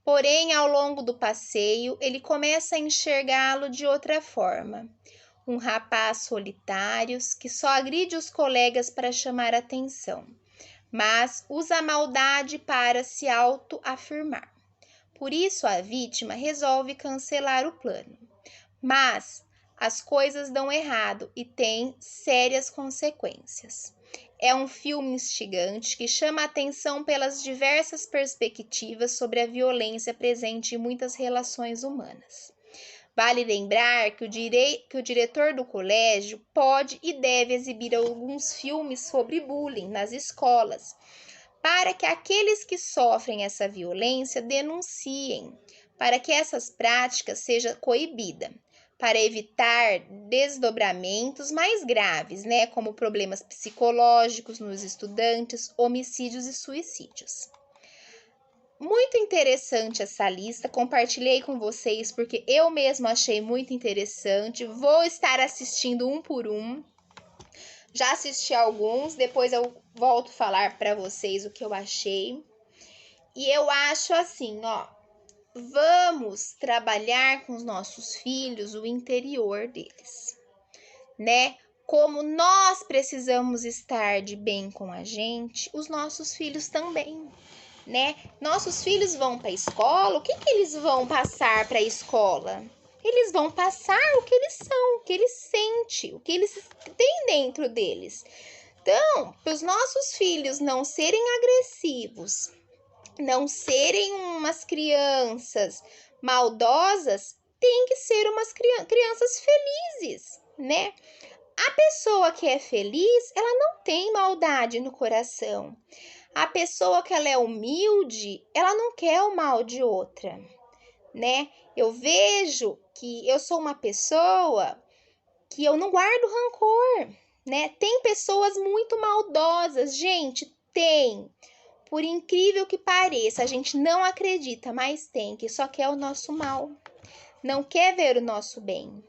S1: Porém, ao longo do passeio, ele começa a enxergá-lo de outra forma. um rapaz solitário que só agride os colegas para chamar atenção, mas usa a maldade para se autoafirmar. Por isso, a vítima resolve cancelar o plano. Mas as coisas dão errado e tem sérias consequências. É um filme instigante que chama a atenção pelas diversas perspectivas sobre a violência presente em muitas relações humanas. Vale lembrar que o diretor do colégio pode e deve exibir alguns filmes sobre bullying nas escolas, para que aqueles que sofrem essa violência denunciem, para que essas práticas sejam coibidas, para evitar desdobramentos mais graves, como problemas psicológicos nos estudantes, homicídios e suicídios. Muito interessante essa lista, compartilhei com vocês porque eu mesma achei muito interessante. Vou estar assistindo um por um. Já assisti alguns, depois eu volto a falar para vocês o que eu achei. E eu acho assim, vamos trabalhar com os nossos filhos o interior deles, Como nós precisamos estar de bem com a gente, os nossos filhos também, Nossos filhos vão para a escola, o que eles vão passar para a escola? Eles vão passar o que eles são, o que eles sentem, o que eles têm dentro deles. Então, para os nossos filhos não serem agressivos, não serem umas crianças maldosas, tem que ser umas crianças felizes, A pessoa que é feliz, ela não tem maldade no coração. A pessoa que ela é humilde, ela não quer o mal de outra, Eu vejo que eu sou uma pessoa que eu não guardo rancor, Tem pessoas muito maldosas, gente, tem. Por incrível que pareça, a gente não acredita, mas tem, que só quer o nosso mal, não quer ver o nosso bem.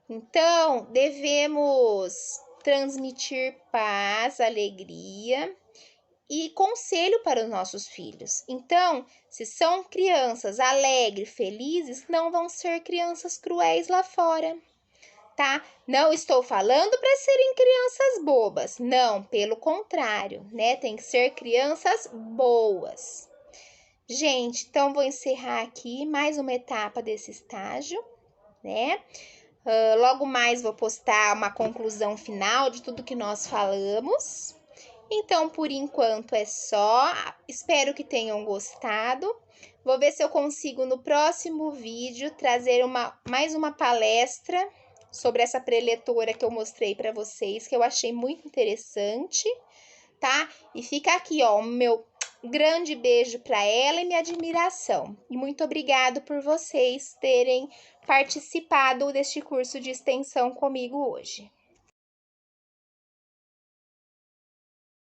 S1: Então, devemos transmitir paz, alegria e conselho para os nossos filhos. Então, se são crianças alegres, felizes, não vão ser crianças cruéis lá fora, tá? Não estou falando para serem crianças bobas, não, pelo contrário, Tem que ser crianças boas. Gente, então vou encerrar aqui mais uma etapa desse estágio, Logo mais vou postar uma conclusão final de tudo que nós falamos. Então, por enquanto é só. Espero que tenham gostado. Vou ver se eu consigo no próximo vídeo trazer mais uma palestra sobre essa preletora que eu mostrei para vocês, que eu achei muito interessante, tá? E fica aqui, o meu grande beijo para ela e minha admiração. E muito obrigado por vocês terem participado deste curso de extensão comigo hoje.